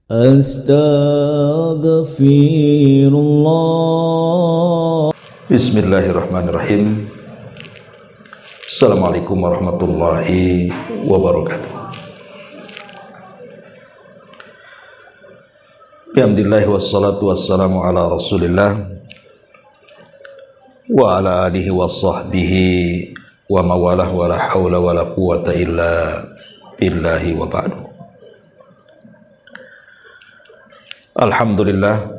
Astaghfirullah. Bismillahirrahmanirrahim. Assalamualaikum warahmatullahi wabarakatuh. Alhamdulillah wassalatu wassalamu ala Rasulillah wa ala alihi wa sahbihi wa mawalah wa la hawla wa la quwata illa billahi wa ba'du. Alhamdulillah,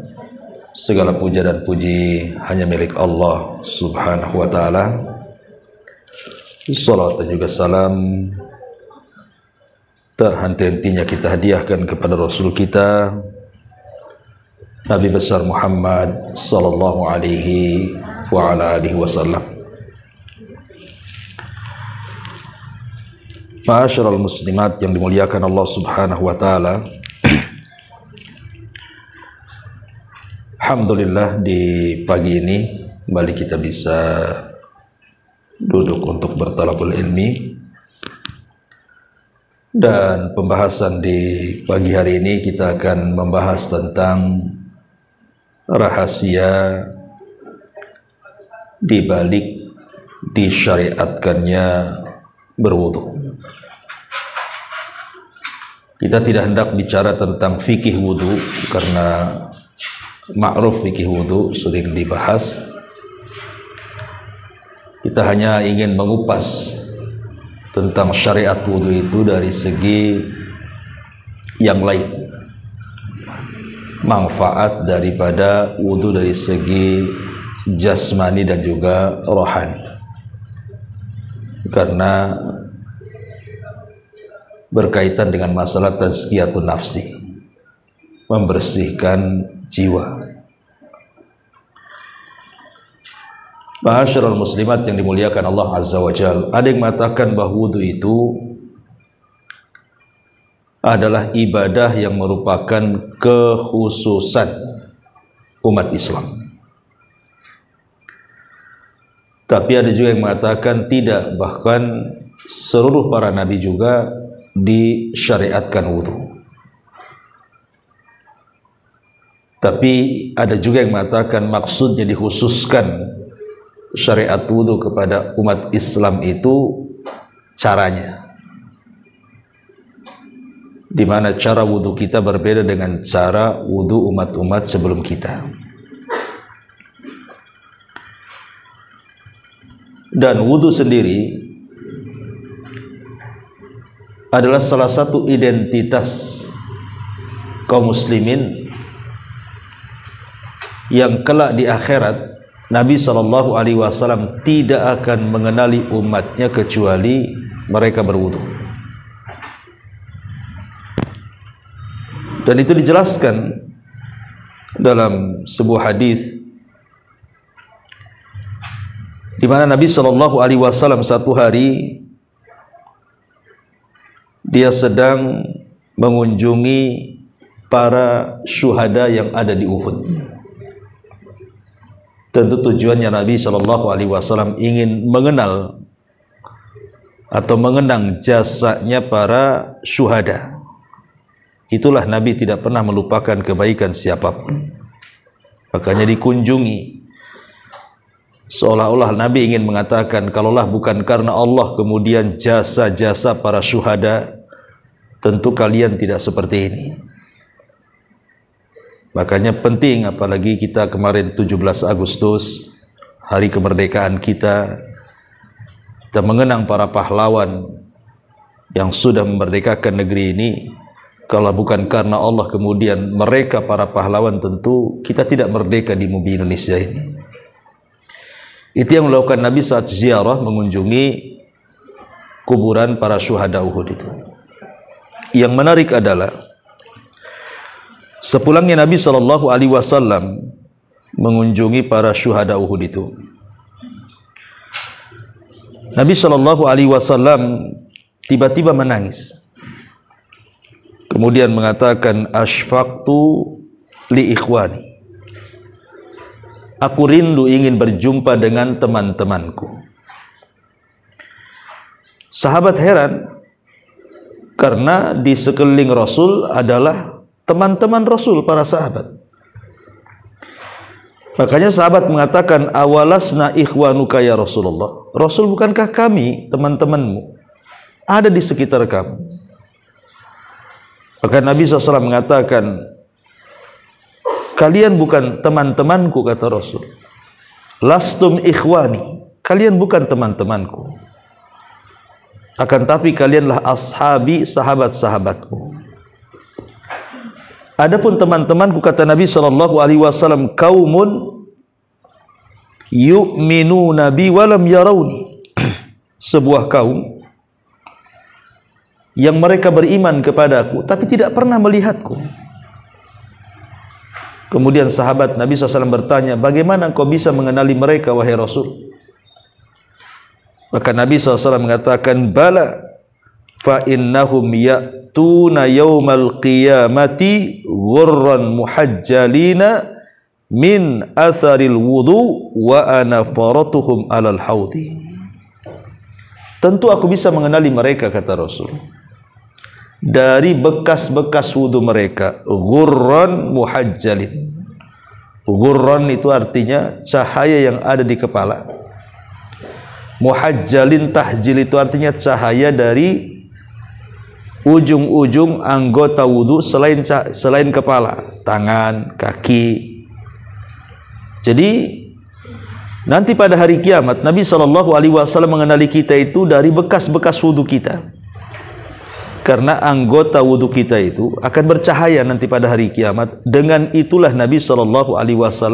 segala puja dan puji hanya milik Allah subhanahu wa ta'ala. Salat dan juga salam tak henti-hentinya kita hadiahkan kepada Rasul kita Nabi besar Muhammad sallallahu alaihi wa ala alihi wasallam. Ma'asyiral muslimat yang dimuliakan Allah subhanahu wa ta'ala, alhamdulillah di pagi ini kembali kita bisa duduk untuk bertalabul ilmi, dan pembahasan di pagi hari ini kita akan membahas tentang rahasia di balik disyariatkannya berwudu. Kita tidak hendak bicara tentang fikih wudu karena ma'ruf fikih wudu sering dibahas. Kita hanya ingin mengupas tentang syariat wudu itu dari segi yang lain, manfaat daripada wudu dari segi jasmani dan juga rohani, karena berkaitan dengan masalah tazkiyatun nafsi, membersihkan jiwa. Ma'asyiral muslimat yang dimuliakan Allah azza wa jalla, ada yang mengatakan bahwa wudu itu adalah ibadah yang merupakan kekhususan umat Islam. Tapi ada juga yang mengatakan tidak, bahkan seluruh para nabi juga disyariatkan wudu. Tapi ada juga yang mengatakan maksudnya dikhususkan syariat wudu kepada umat Islam itu caranya, di mana cara wudu kita berbeda dengan cara wudu umat-umat sebelum kita. Dan wudu sendiri adalah salah satu identitas kaum muslimin yang kelak di akhirat Nabi SAW tidak akan mengenali umatnya kecuali mereka berwudu. Dan itu dijelaskan dalam sebuah hadis di mana Nabi SAW satu hari dia sedang mengunjungi para syuhada yang ada di Uhud. Tentu tujuannya Nabi SAW ingin mengenal atau mengenang jasanya para syuhada. Itulah Nabi tidak pernah melupakan kebaikan siapapun, makanya dikunjungi. Seolah-olah Nabi ingin mengatakan, kalaulah bukan karena Allah kemudian jasa-jasa para syuhada, tentu kalian tidak seperti ini. Makanya penting, apalagi kita kemarin 17 Agustus, hari kemerdekaan kita mengenang para pahlawan yang sudah memerdekakan negeri ini. Kalau bukan karena Allah kemudian mereka para pahlawan, tentu kita tidak merdeka di bumi Indonesia ini. Itu yang melakukan Nabi saat ziarah mengunjungi kuburan para syuhada Uhud itu. Yang menarik adalah sepulangnya Nabi SAW mengunjungi para syuhada Uhud itu, Nabi SAW tiba-tiba menangis. Kemudian mengatakan, asfaqtu li ikhwani, aku rindu ingin berjumpa dengan teman-temanku. Sahabat heran, karena di sekeliling Rasul adalah teman-teman Rasul, para sahabat. Makanya sahabat mengatakan, awalasna ikhwanuka ya Rasulullah. Rasul, bukankah kami teman-temanmu, ada di sekitar kamu? Maka Nabi SAW mengatakan, kalian bukan teman-temanku, kata Rasul. Lastum ikhwani, kalian bukan teman-temanku, akan tapi kalianlah ashabi, sahabat-sahabatku. Adapun teman-temanku, kata Nabi SAW, kaumun yu'minuna bi walam yarawni, sebuah kaum yang mereka beriman kepadaku tapi tidak pernah melihatku. Kemudian sahabat Nabi SAW bertanya, bagaimana kau bisa mengenali mereka, wahai Rasul? Maka Nabi SAW mengatakan, bala fa innahum ya'tuna yawmal qiyamati ghurran muhajjalina min atharil wudu wa ana faratuhum alal haudi. Tentu aku bisa mengenali mereka, kata Rasul, dari bekas-bekas wudu mereka. Ghurran muhajjalin, ghurran itu artinya cahaya yang ada di kepala. Muhajjalin, tahjil itu artinya cahaya dari ujung-ujung anggota wudu selain kepala, tangan, kaki. Jadi nanti pada hari kiamat Nabi SAW mengenali kita itu dari bekas-bekas wudu kita, karena anggota wudu kita itu akan bercahaya nanti pada hari kiamat. Dengan itulah Nabi SAW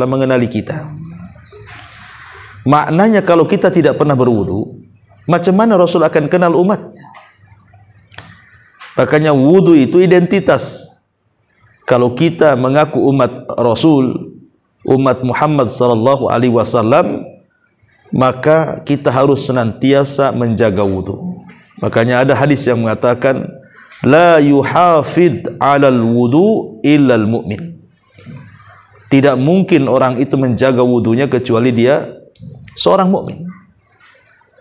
mengenali kita. Maknanya kalau kita tidak pernah berwudu, macam mana Rasul akan kenal umatnya? Makanya wudu itu identitas. Kalau kita mengaku umat Rasul, umat Muhammad SAW, maka kita harus senantiasa menjaga wudu. Makanya ada hadis yang mengatakan, la yuhafid 'alal wudu illal mu'min. Tidak mungkin orang itu menjaga wudunya kecuali dia seorang mukmin.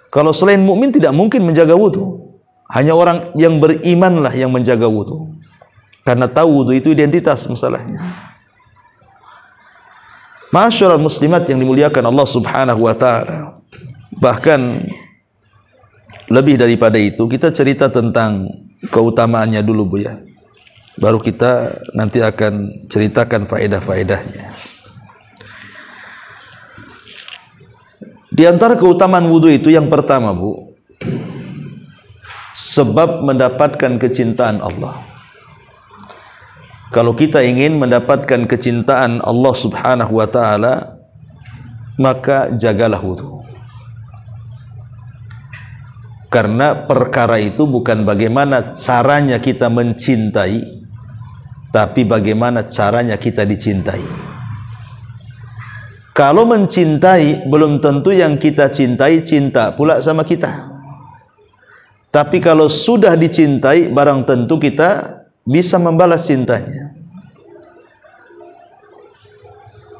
Kalau selain mukmin tidak mungkin menjaga wudu. Hanya orang yang berimanlah yang menjaga wudu, karena tahu wudu itu identitas masalahnya. Ma'asyiral muslimat yang dimuliakan Allah Subhanahu wa taala. Bahkan lebih daripada itu, kita cerita tentang keutamaannya dulu, Bu, ya. Baru kita nanti akan ceritakan faedah-faedahnya. Di antara keutamaan wudu itu yang pertama, Bu, sebab mendapatkan kecintaan Allah. Kalau kita ingin mendapatkan kecintaan Allah Subhanahu wa taala, maka jagalah wudu. Karena perkara itu bukan bagaimana caranya kita mencintai, tapi bagaimana caranya kita dicintai. Kalau mencintai, belum tentu yang kita cintai cinta pula sama kita. Tapi kalau sudah dicintai, barang tentu kita bisa membalas cintanya.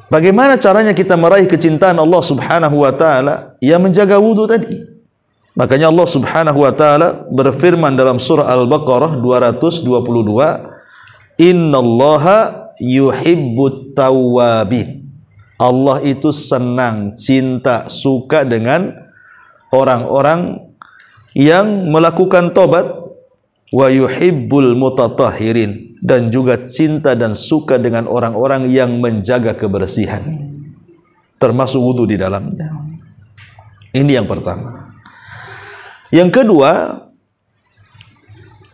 Bagaimana caranya kita meraih kecintaan Allah Subhanahu wa taala? Ya menjaga wudu tadi. Makanya Allah Subhanahu wa taala berfirman dalam surah Al-Baqarah 222, innallaha yuhibbut tawwabin. Allah itu senang, cinta, suka dengan orang-orang yang melakukan tobat, wa yuhibbul mutatahhirin, dan juga cinta dan suka dengan orang-orang yang menjaga kebersihan, termasuk wudu di dalamnya. Ini yang pertama. Yang kedua,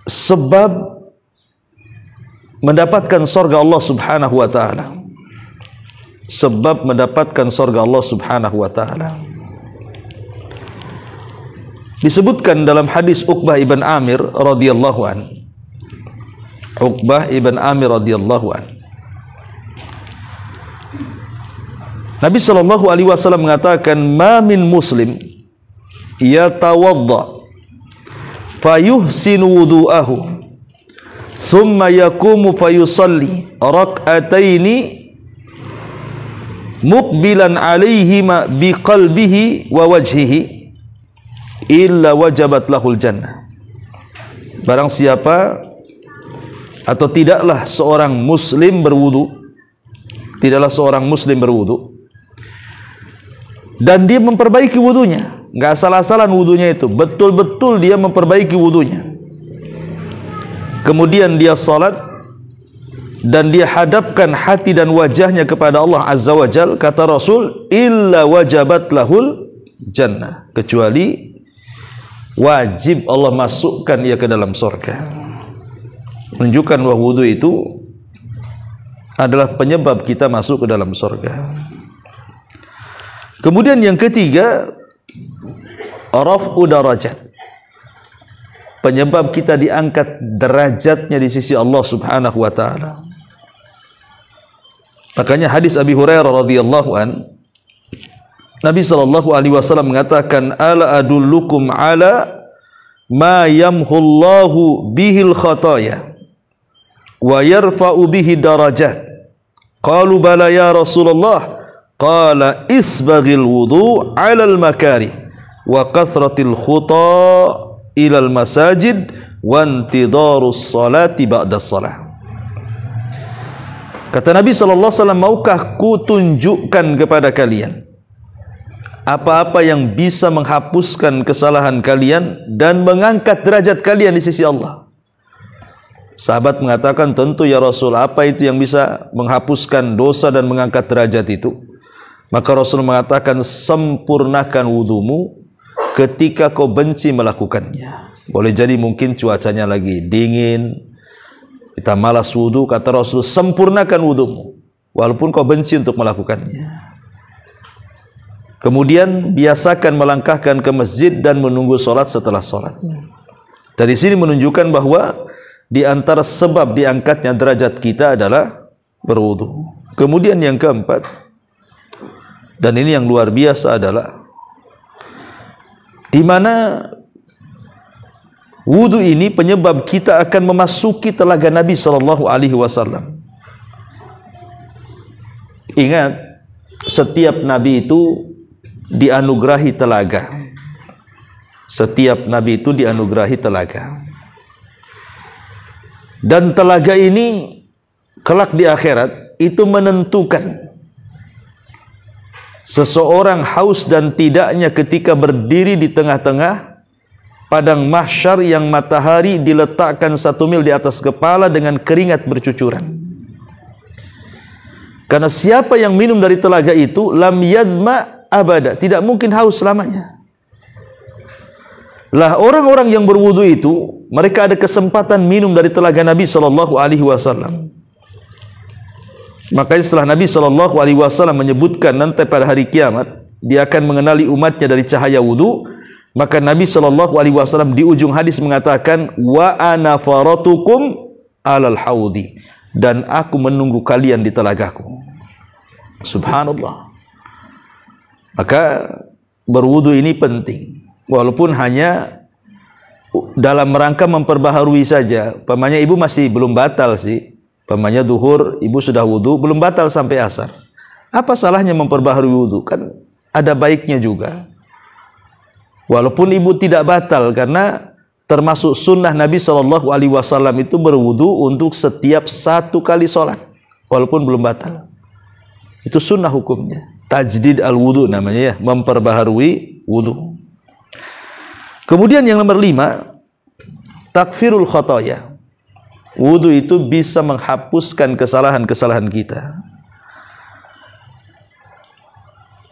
sebab mendapatkan surga Allah Subhanahu wa taala. Sebab mendapatkan surga Allah Subhanahu wa taala. Disebutkan dalam hadis Uqbah ibn Amir radhiyallahu an. Uqbah ibn Amir radhiyallahu an. Nabi sallallahu alaihi wasallam mengatakan, "Ma min muslim yatawadda fayuhsinu wudu'ahu thumma yaqumu fayusalli rak'ataini muqbilan 'alaihima biqalbihi wa wajhihi illa wajabat lahul jannah." Barang siapa atau tidaklah seorang muslim berwudu, dan dia memperbaiki wudunya, nggak asal-asalan wudunya itu, betul-betul dia memperbaiki wudunya. Kemudian dia salat dan dia hadapkan hati dan wajahnya kepada Allah Azza wa Jal, kata Rasul, illa wajabat lahul jannah, kecuali wajib Allah masukkan ia ke dalam surga. Menunjukkan bahwa wudu itu adalah penyebab kita masuk ke dalam surga. Kemudian yang ketiga, raf'u darajat, penyebab kita diangkat derajatnya di sisi Allah Subhanahu wa taala. Makanya hadis Abi Hurairah radhiyallahu an, Nabi sallallahu alaihi wasallam mengatakan, ala adullukum ala ma yamhullahu bihil khataya wa yarfa'u bihi darajat. Qalu bala ya Rasulullah. Qala isbaghil wudu 'ala al-makari wa kathratil khuta ilal masajid wa intidarus salati ba'da salah. Kata Nabi sallallahu alaihi wasallam, maukah ku tunjukkan kepada kalian apa-apa yang bisa menghapuskan kesalahan kalian dan mengangkat derajat kalian di sisi Allah? Sahabat mengatakan, tentu ya Rasul, apa itu yang bisa menghapuskan dosa dan mengangkat derajat itu? Maka Rasul mengatakan, sempurnakan wudumu ketika kau benci melakukannya. Boleh jadi mungkin cuacanya lagi dingin, kita malas wudu, kata Rasul, sempurnakan wudumu walaupun kau benci untuk melakukannya. Kemudian biasakan melangkahkan ke masjid dan menunggu solat setelah solat. Dari sini menunjukkan bahwa di antara sebab diangkatnya derajat kita adalah berwudu. Kemudian yang keempat, dan ini yang luar biasa, adalah di mana wudu ini penyebab kita akan memasuki telaga Nabi sallallahu alaihi wasallam. Ingat, setiap nabi itu dianugerahi telaga. Setiap nabi itu dianugerahi telaga. Dan telaga ini kelak di akhirat itu menentukan seseorang haus dan tidaknya ketika berdiri di tengah-tengah padang mahsyar yang matahari diletakkan 1 mil di atas kepala dengan keringat bercucuran. Karena siapa yang minum dari telaga itu, lam yadma abada, tidak mungkin haus selamanya. Lah orang-orang yang berwudu itu, mereka ada kesempatan minum dari telaga Nabi sallallahu alaihi wasallam. Makanya setelah Nabi sallallahu alaihi wasallam menyebutkan nanti pada hari kiamat dia akan mengenali umatnya dari cahaya wudu, maka Nabi sallallahu alaihi wasallam di ujung hadis mengatakan, wa ana faratukum alal haudi, dan aku menunggu kalian di telagaku. Subhanallah. Maka berwudu ini penting, walaupun hanya dalam rangka memperbaharui saja. Pamannya ibu masih belum batal sih, pamannya duhur, ibu sudah wudu, belum batal sampai asar. Apa salahnya memperbaharui wudu? Kan ada baiknya juga. Walaupun ibu tidak batal, karena termasuk sunnah Nabi sallallahu alaihi wasallam itu berwudu untuk setiap 1 kali sholat, walaupun belum batal. Itu sunnah hukumnya. Tajdid al-wudu namanya ya, memperbaharui wudu. Kemudian yang nomor 5, takfirul khotoya. Wudu itu bisa menghapuskan kesalahan-kesalahan kita.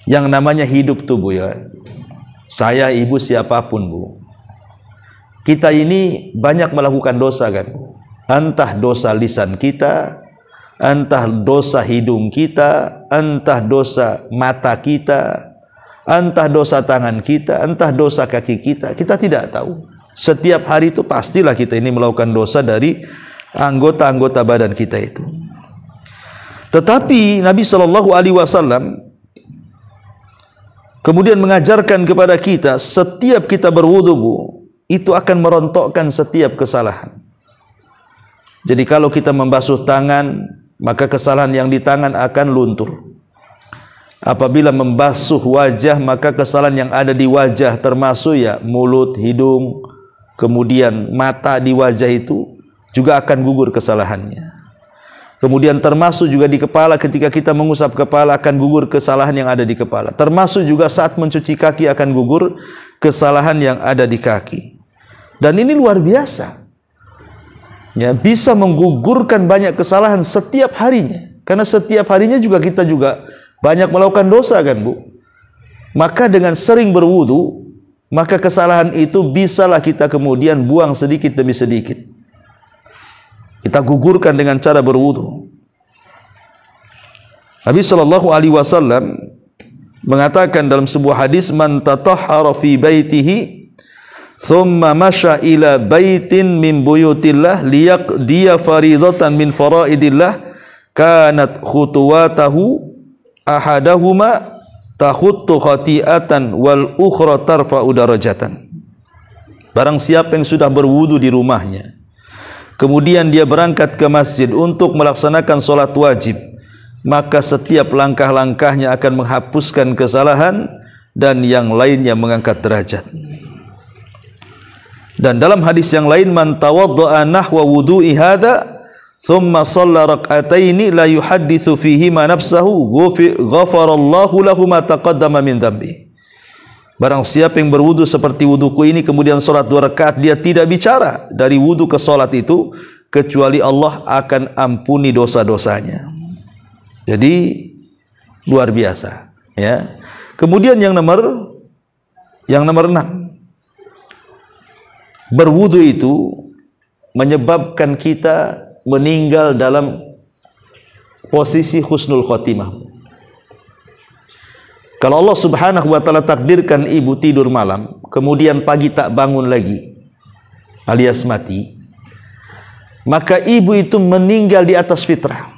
Yang namanya hidup tubuh ya. Saya, ibu, siapapun bu, kita ini banyak melakukan dosa kan, entah dosa lisan kita, entah dosa hidung kita, entah dosa mata kita, entah dosa tangan kita, entah dosa kaki kita, kita tidak tahu. Setiap hari itu pastilah kita ini melakukan dosa dari anggota-anggota badan kita itu. Tetapi Nabi sallallahu alaihi wasallam kemudian mengajarkan kepada kita, setiap kita berwudu itu akan merontokkan setiap kesalahan. Jadi kalau kita membasuh tangan, maka kesalahan yang di tangan akan luntur. Apabila membasuh wajah, maka kesalahan yang ada di wajah termasuk ya mulut, hidung, kemudian mata di wajah itu juga akan gugur kesalahannya. Kemudian termasuk juga di kepala, ketika kita mengusap kepala akan gugur kesalahan yang ada di kepala. Termasuk juga saat mencuci kaki akan gugur kesalahan yang ada di kaki. Dan ini luar biasa. Ya, bisa menggugurkan banyak kesalahan setiap harinya. Karena setiap harinya juga kita juga banyak melakukan dosa kan, Bu. Maka dengan sering berwudu, maka kesalahan itu bisalah kita kemudian buang sedikit demi sedikit. Kita gugurkan dengan cara berwudu. Nabi sallallahu alaihi wasallam mengatakan dalam sebuah hadis, man tatahhara fi baitihi thumma masya ila baitin min buyutillah liyaqdiya faridatan min faraidillah kanat khutuwatahu ahadahuma takhuttu khati'atan wal ukhra tarfa'u darajatan. Barang siapa yang sudah berwudu di rumahnya, kemudian dia berangkat ke masjid untuk melaksanakan solat wajib, maka setiap langkah-langkahnya akan menghapuskan kesalahan dan yang lainnya mengangkat derajat. Dan dalam hadis yang lain, man tawadda'a nahwa wudu'i hadha thumma shalla rak'ataini la yuhadditsu fihi ma nafsahu ghafarallahu lahu ma taqaddama min dhanbi. Barang siapa yang berwudu seperti wuduku ini, kemudian solat 2 rakaat, dia tidak bicara dari wudu ke solat itu kecuali Allah akan ampuni dosa-dosanya. Jadi luar biasa, ya. Kemudian yang nomor 6, berwudu itu menyebabkan kita meninggal dalam posisi husnul khotimah. Kalau Allah subhanahu wa ta'ala takdirkan ibu tidur malam, kemudian pagi tak bangun lagi, alias mati, maka ibu itu meninggal di atas fitrah.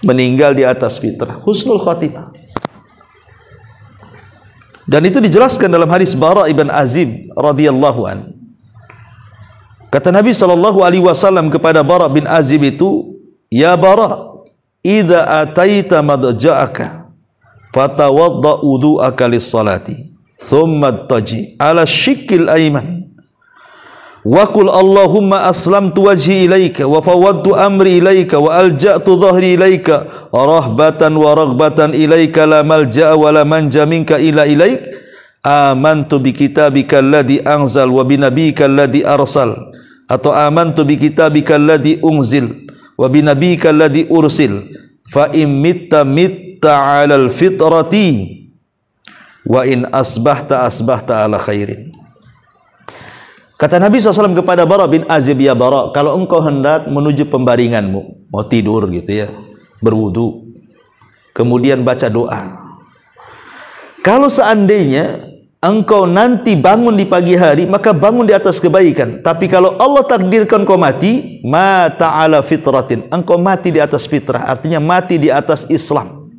Meninggal di atas fitrah, husnul khatimah. Dan itu dijelaskan dalam hadis Bara ibn Azib radhiyallahu an. Kata Nabi sallallahu alaihi wasallam kepada Bara bin Azib itu, ya Bara, idza ataita madja'aka fatawadda wudu'aka lis-salati thumma taji ala shikil ayman wa qul Allahumma aslamtu wajhi ilaika wa fawadtu amri ilaika wa alja'tu dhahri ilaika rahbatan wa raghbatan ilaika la malja'a wa la manja minka ila ilaik amantu bi kitabika alladhi anzal wa bi nabiyyika alladhi arsal, atau amantu bi kitabika alladhi unzil wa bi nabiyyika alladhi ursil fa in mitta alal fitrati wa in asbahta ala khairin. Kata Nabi SAW kepada Bara bin Azib, ya Bara, kalau engkau hendak menuju pembaringanmu, mau tidur gitu ya, berwudu, kemudian baca doa. Kalau seandainya engkau nanti bangun di pagi hari, maka bangun di atas kebaikan. Tapi kalau Allah takdirkan kau mati, mata ala fitratin, engkau mati di atas fitrah, artinya mati di atas Islam.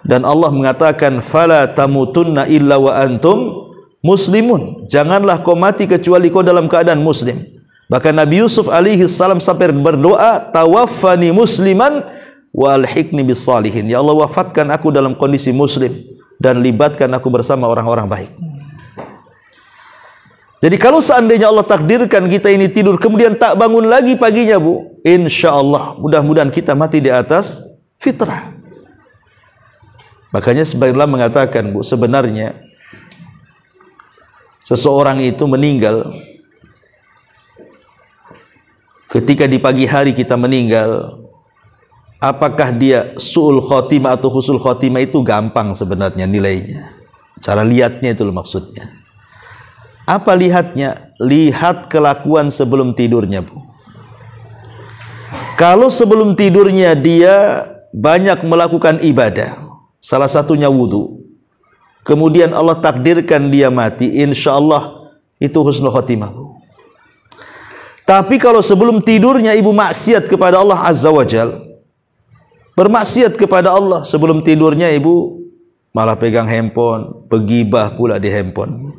Dan Allah mengatakan, fala tamutunna illa wa antum muslimun, janganlah kau mati kecuali kau dalam keadaan muslim. Bahkan Nabi Yusuf alaihi salam sampai berdoa, tawaffani musliman wa alhiqni bis salihin, ya Allah wafatkan aku dalam kondisi muslim dan libatkan aku bersama orang-orang baik. Jadi kalau seandainya Allah takdirkan kita ini tidur kemudian tak bangun lagi paginya, Bu, insyaallah mudah-mudahan kita mati di atas fitrah. Makanya sebagian ulama mengatakan, Bu, sebenarnya seseorang itu meninggal ketika di pagi hari kita meninggal, apakah dia su'ul khotimah atau husnul khotimah itu gampang sebenarnya nilainya. Cara lihatnya itu maksudnya. Apa lihatnya? Lihat kelakuan sebelum tidurnya, Bu. Kalau sebelum tidurnya dia banyak melakukan ibadah, salah satunya wudu, kemudian Allah takdirkan dia mati, insya Allah itu husnul khotimah. Tapi kalau sebelum tidurnya ibu maksiat kepada Allah Azza wa Jal, bermaksiat kepada Allah, sebelum tidurnya ibu malah pegang handphone, begibah pula di handphone,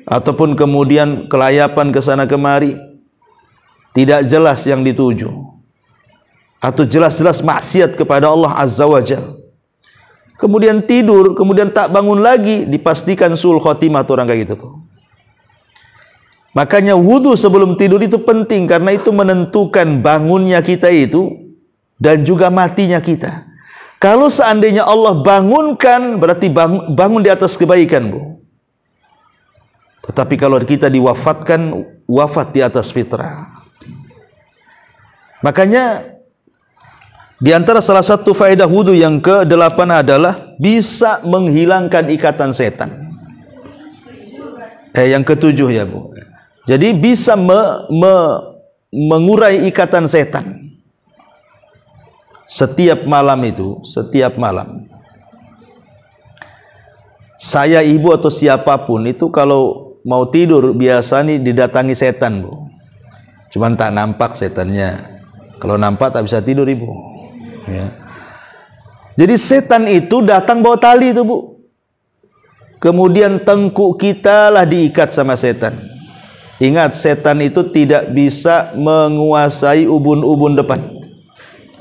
ataupun kemudian kelayapan ke sana kemari, tidak jelas yang dituju, atau jelas-jelas maksiat kepada Allah Azza wa Jal, kemudian tidur, kemudian tak bangun lagi, dipastikan sul khotimah tuh orang kayak gitu tuh. Makanya wudu sebelum tidur itu penting, karena itu menentukan bangunnya kita itu dan juga matinya kita. Kalau seandainya Allah bangunkan, berarti bangun di atas kebaikan, Bu. Tetapi kalau kita diwafatkan, wafat di atas fitrah. Makanya di antara salah satu faedah wudu yang ke-8 adalah bisa menghilangkan ikatan setan. Yang ke-7 ya, Bu. Jadi bisa mengurai ikatan setan. Setiap malam itu, setiap malam, saya, ibu atau siapapun itu kalau mau tidur biasa nih didatangi setan, Bu. Cuman tak nampak setannya. Kalau nampak tak bisa tidur, Ibu. Ya. Jadi setan itu datang bawa tali itu, Bu. Kemudian tengkuk kita lah diikat sama setan. Ingat, setan itu tidak bisa menguasai ubun-ubun depan.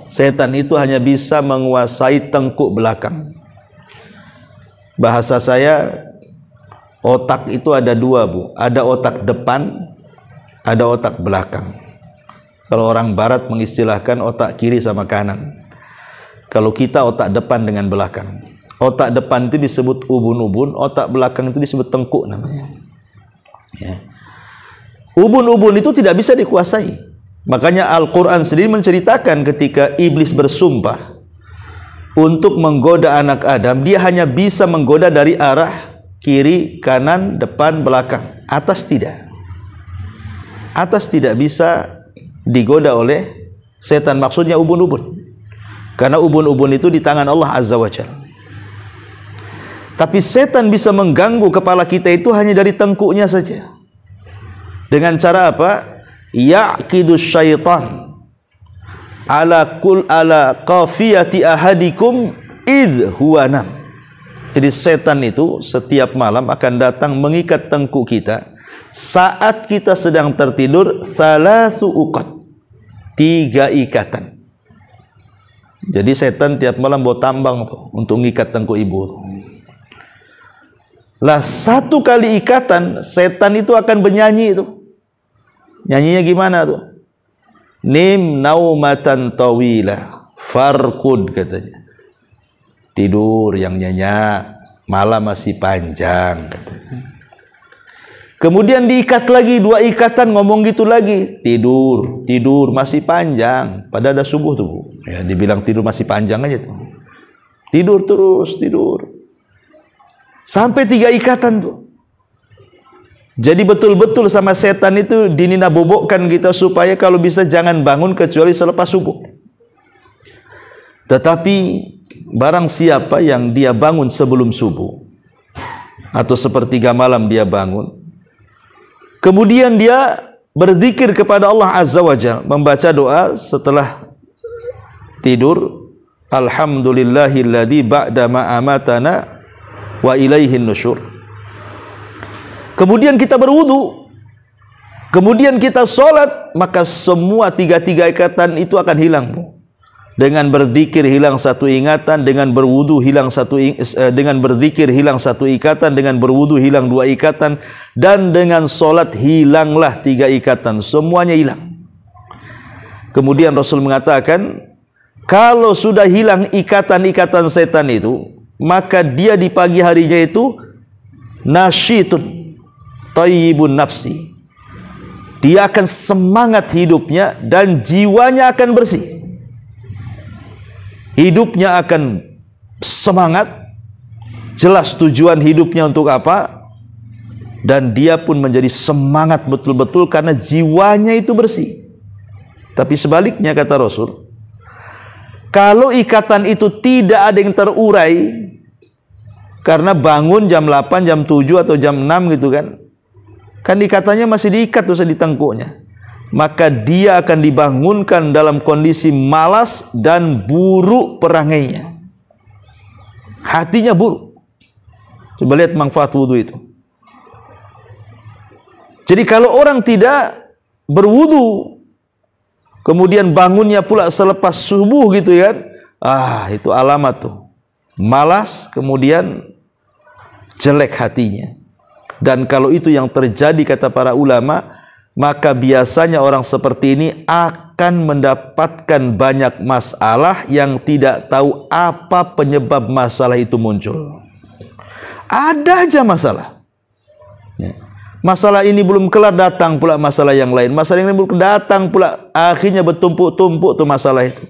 Setan itu hanya bisa menguasai tengkuk belakang. Bahasa saya, otak itu ada dua, Bu. Ada otak depan, ada otak belakang. Kalau orang barat mengistilahkan otak kiri sama kanan. Kalau kita otak depan dengan belakang. Otak depan itu disebut ubun-ubun, otak belakang itu disebut tengkuk namanya. Ya. Ubun-ubun itu tidak bisa dikuasai. Makanya Al-Quran sendiri menceritakan ketika iblis bersumpah untuk menggoda anak Adam, dia hanya bisa menggoda dari arah kiri, kanan, depan, belakang. Atas tidak. Atas tidak bisa digoda oleh setan, maksudnya ubun-ubun. Karena ubun-ubun itu di tangan Allah Azza wa Jalla. Tapi setan bisa mengganggu kepala kita itu hanya dari tengkuknya saja. Dengan cara apa? Ya'qidu syaitan ala qafiyati ahadikum idh huwa nam. Jadi setan itu setiap malam akan datang mengikat tengkuk kita saat kita sedang tertidur, thalathu uqad, 3 ikatan. Jadi setan tiap malam bawa tambang tuh untuk mengikat tengkuk ibu tuh. Lah 1 kali ikatan, setan itu akan bernyanyi itu. Nyanyinya gimana tuh? Nim naumatan tawilah farkud, katanya. Tidur yang nyenyak, malam masih panjang, katanya. Kemudian diikat lagi 2 ikatan, ngomong gitu lagi. Tidur masih panjang. Padahal ada subuh tuh, Bu. Ya, dibilang tidur masih panjang aja tuh. Tidur terus, tidur. Sampai 3 ikatan tuh. Jadi betul-betul sama setan itu dinina bobokkan kita supaya kalau bisa jangan bangun kecuali selepas subuh. Tetapi barang siapa yang dia bangun sebelum subuh atau sepertiga malam dia bangun, kemudian dia berzikir kepada Allah Azza wa Jalla, membaca doa setelah tidur, alhamdulillahilladzi ba'da ma amatana wa ilaihin nusyur. Kemudian kita berwudu, kemudian kita sholat, maka semua 3 ikatan itu akan hilang, Bu. Dengan berzikir hilang 1 ingatan, dengan berwudu hilang dengan berzikir hilang 1 ikatan, dengan berwudu hilang 2 ikatan, dan dengan sholat hilanglah 3 ikatan, semuanya hilang. Kemudian Rasul mengatakan, kalau sudah hilang ikatan-ikatan setan itu, maka dia di pagi harinya itu nasyitun tayyibun nafsi. Dia akan semangat hidupnya dan jiwanya akan bersih. Hidupnya akan semangat, jelas tujuan hidupnya untuk apa, dan dia pun menjadi semangat betul-betul karena jiwanya itu bersih. Tapi sebaliknya kata Rasul, kalau ikatan itu tidak ada yang terurai, karena bangun jam 8, jam 7 atau jam 6 gitu kan ikatannya masih diikat tuh di tengkuknya, maka dia akan dibangunkan dalam kondisi malas dan buruk perangainya. Hatinya buruk. Coba lihat manfaat wudu itu. Jadi kalau orang tidak berwudu, kemudian bangunnya pula selepas subuh gitu kan, itu alamat tuh malas, kemudian jelek hatinya. Dan kalau itu yang terjadi, kata para ulama, maka biasanya orang seperti ini akan mendapatkan banyak masalah yang tidak tahu apa penyebab masalah itu muncul. Ada aja masalah. Masalah ini belum kelar, datang pula masalah yang lain. Masalah yang lain belum datang pula, akhirnya bertumpuk-tumpuk tuh masalah itu.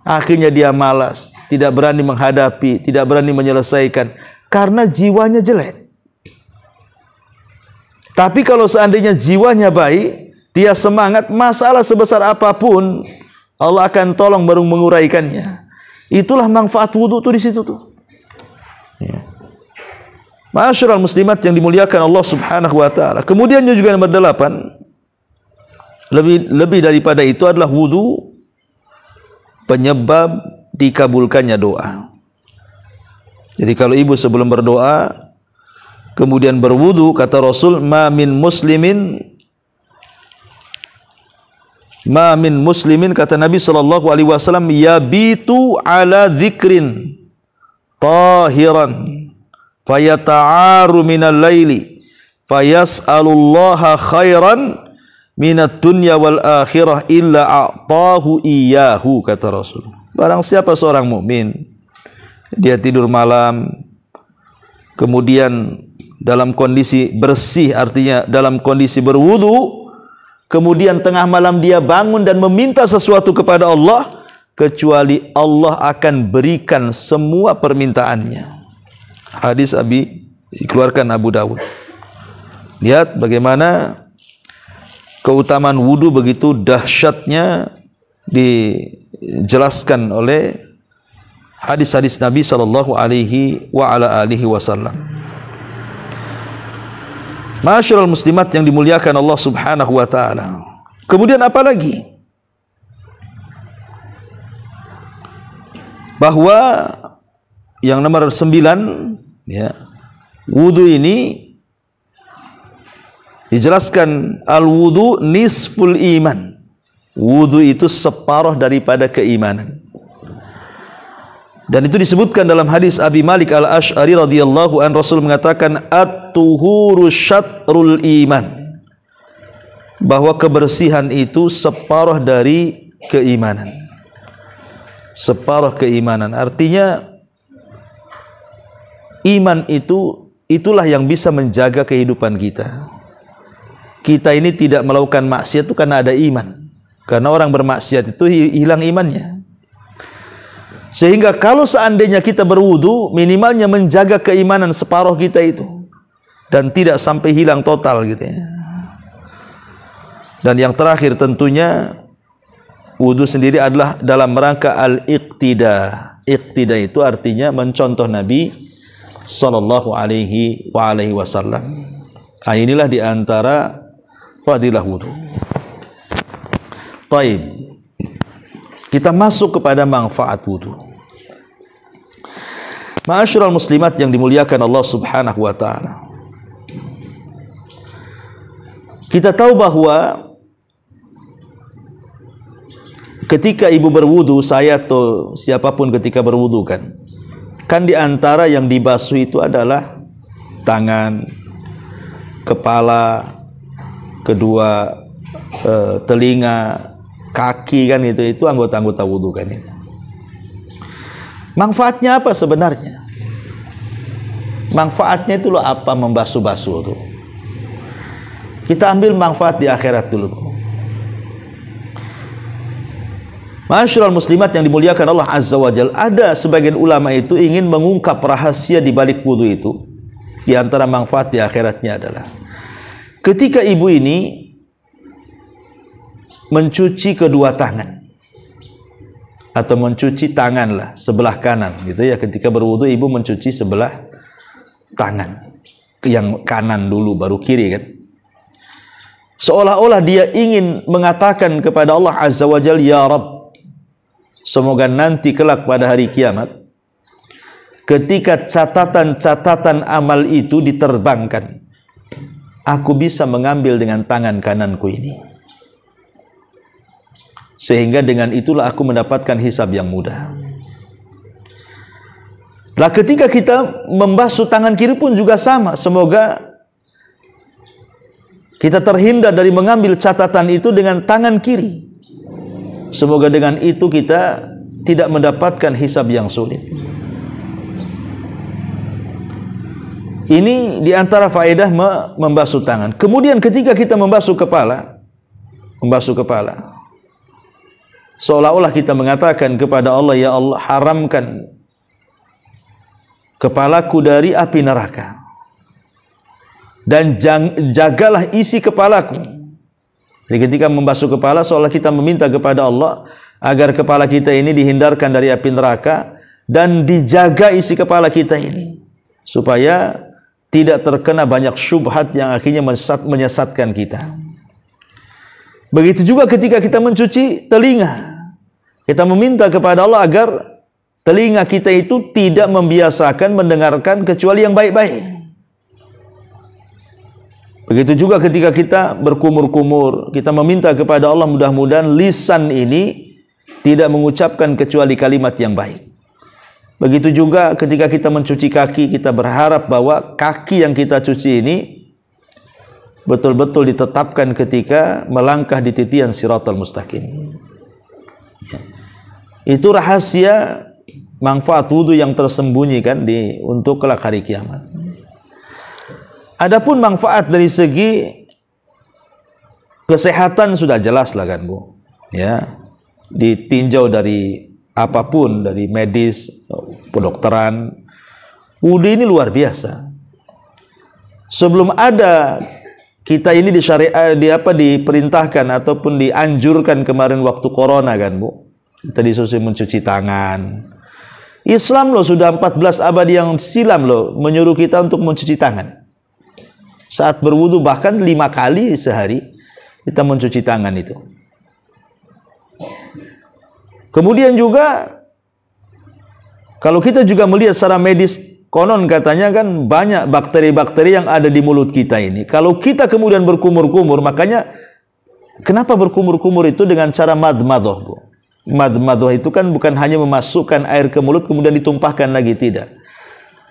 Akhirnya dia malas, tidak berani menghadapi, tidak berani menyelesaikan, karena jiwanya jelek. Tapi kalau seandainya jiwanya baik, dia semangat, masalah sebesar apapun Allah akan tolong baru menguraikannya. Itulah manfaat wudu tuh di situ tuh. Ya. Ma'asyiral muslimat yang dimuliakan Allah Subhanahu wa taala. Kemudian juga nomor 8, lebih daripada itu adalah wudu penyebab dikabulkannya doa. Jadi kalau ibu sebelum berdoa kemudian berwudu, kata Rasul, ma min muslimin, kata Nabi sallallahu alaihi wasallam, yabitu ala dzikrin tahiran fayata'aru minal laili fayas'alullaha khairan minat dunya wal akhirah illa a'tahu iyyahu, kata Rasul. Barang siapa seorang mukmin, dia tidur malam kemudian dalam kondisi bersih, artinya dalam kondisi berwudu, kemudian tengah malam dia bangun dan meminta sesuatu kepada Allah, kecuali Allah akan berikan semua permintaannya. Hadis dikeluarkan Abu Dawud. Lihat bagaimana keutamaan wudu begitu dahsyatnya dijelaskan oleh hadis-hadis Nabi sallallahu alaihi wa ala alihi wasallam. Ma'asyiral muslimat yang dimuliakan Allah Subhanahu wa taala. Kemudian apa lagi? Bahwa yang nomor 9, ya, wudu ini dijelaskan al-wudu nisful iman. Wudu itu separuh daripada keimanan. Dan itu disebutkan dalam hadis Abi Malik al-Ash'ari radhiyallahu an, Rasul mengatakan at-tuhuru syatrul iman, bahwa kebersihan itu separuh dari keimanan. Separuh keimanan, artinya iman itulah yang bisa menjaga kehidupan kita. Kita ini tidak melakukan maksiat itu karena ada iman. Karena orang bermaksiat itu hilang imannya. Sehingga kalau seandainya kita berwudu, minimalnya menjaga keimanan separuh kita itu, dan tidak sampai hilang total gitu ya. Dan yang terakhir tentunya wudu sendiri adalah dalam rangka al-iqtida. Iqtida itu artinya mencontoh Nabi sallallahu alaihi wasallam. Inilah di antara fadilah wudu. Taib. Kita masuk kepada manfaat wudu. Ma'asyiral muslimat yang dimuliakan Allah Subhanahu wa taala. Kita tahu bahwa ketika ibu berwudu, saya atau siapapun ketika berwudu kan di antara yang dibasuh itu adalah tangan, kepala, kedua telinga, kaki, kan itu anggota-anggota wudu kan itu. Manfaatnya apa sebenarnya? Manfaatnya itu loh, apa membasuh-basuh itu. Kita ambil manfaat di akhirat dulu. Ma'asyiral muslimat yang dimuliakan Allah Azza wa Jalla, ada sebagian ulama itu ingin mengungkap rahasia di balik wudu itu. Di antara manfaat di akhiratnya adalah ketika ibu ini mencuci kedua tangan atau mencuci tangan lah sebelah kanan gitu ya, ketika berwudu ibu mencuci sebelah tangan yang kanan dulu baru kiri kan, seolah-olah dia ingin mengatakan kepada Allah Azza wa Jalla, ya Rabb, semoga nanti kelak pada hari kiamat ketika catatan-catatan amal itu diterbangkan, aku bisa mengambil dengan tangan kananku ini, sehingga dengan itulah aku mendapatkan hisab yang mudah. Lah ketika kita membasuh tangan kiri pun juga sama, semoga Kita terhindar dari mengambil catatan itu dengan tangan kiri. Semoga dengan itu kita tidak mendapatkan hisab yang sulit. Ini diantara faedah membasuh tangan. Kemudian ketika kita membasuh kepala, seolah-olah kita mengatakan kepada Allah, ya Allah, haramkan kepalaku dari api neraka, dan jagalah isi kepalaku. Jadi ketika membasuh kepala, seolah kita meminta kepada Allah agar kepala kita ini dihindarkan dari api neraka dan dijaga isi kepala kita ini, supaya tidak terkena banyak syubhat yang akhirnya menyesatkan kita. Begitu juga ketika kita mencuci telinga, kita meminta kepada Allah agar telinga kita itu tidak membiasakan mendengarkan kecuali yang baik-baik. Begitu juga ketika kita berkumur-kumur, kita meminta kepada Allah mudah-mudahan lisan ini tidak mengucapkan kecuali kalimat yang baik. Begitu juga ketika kita mencuci kaki, kita berharap bahwa kaki yang kita cuci ini betul-betul ditetapkan ketika melangkah di titian Shiratal Mustaqim. Itu rahasia manfaat wudu yang tersembunyi kan untuk kelak hari kiamat. Adapun manfaat dari segi kesehatan sudah jelas lah kan Bu, ya, ditinjau dari apapun, dari medis, kedokteran, wudu ini luar biasa. Sebelum ada kita ini diperintahkan ataupun dianjurkan kemarin waktu corona kan Bu, kita disuruh mencuci tangan. Islam loh sudah 14 abad yang silam loh menyuruh kita untuk mencuci tangan. Saat berwudu bahkan 5 kali sehari kita mencuci tangan itu. Kemudian juga kalau kita juga melihat secara medis, konon katanya kan banyak bakteri-bakteri yang ada di mulut kita ini. Kalau kita kemudian berkumur-kumur, makanya kenapa berkumur-kumur itu dengan cara madmadah Bu? Madmadah itu kan bukan hanya memasukkan air ke mulut kemudian ditumpahkan lagi, tidak.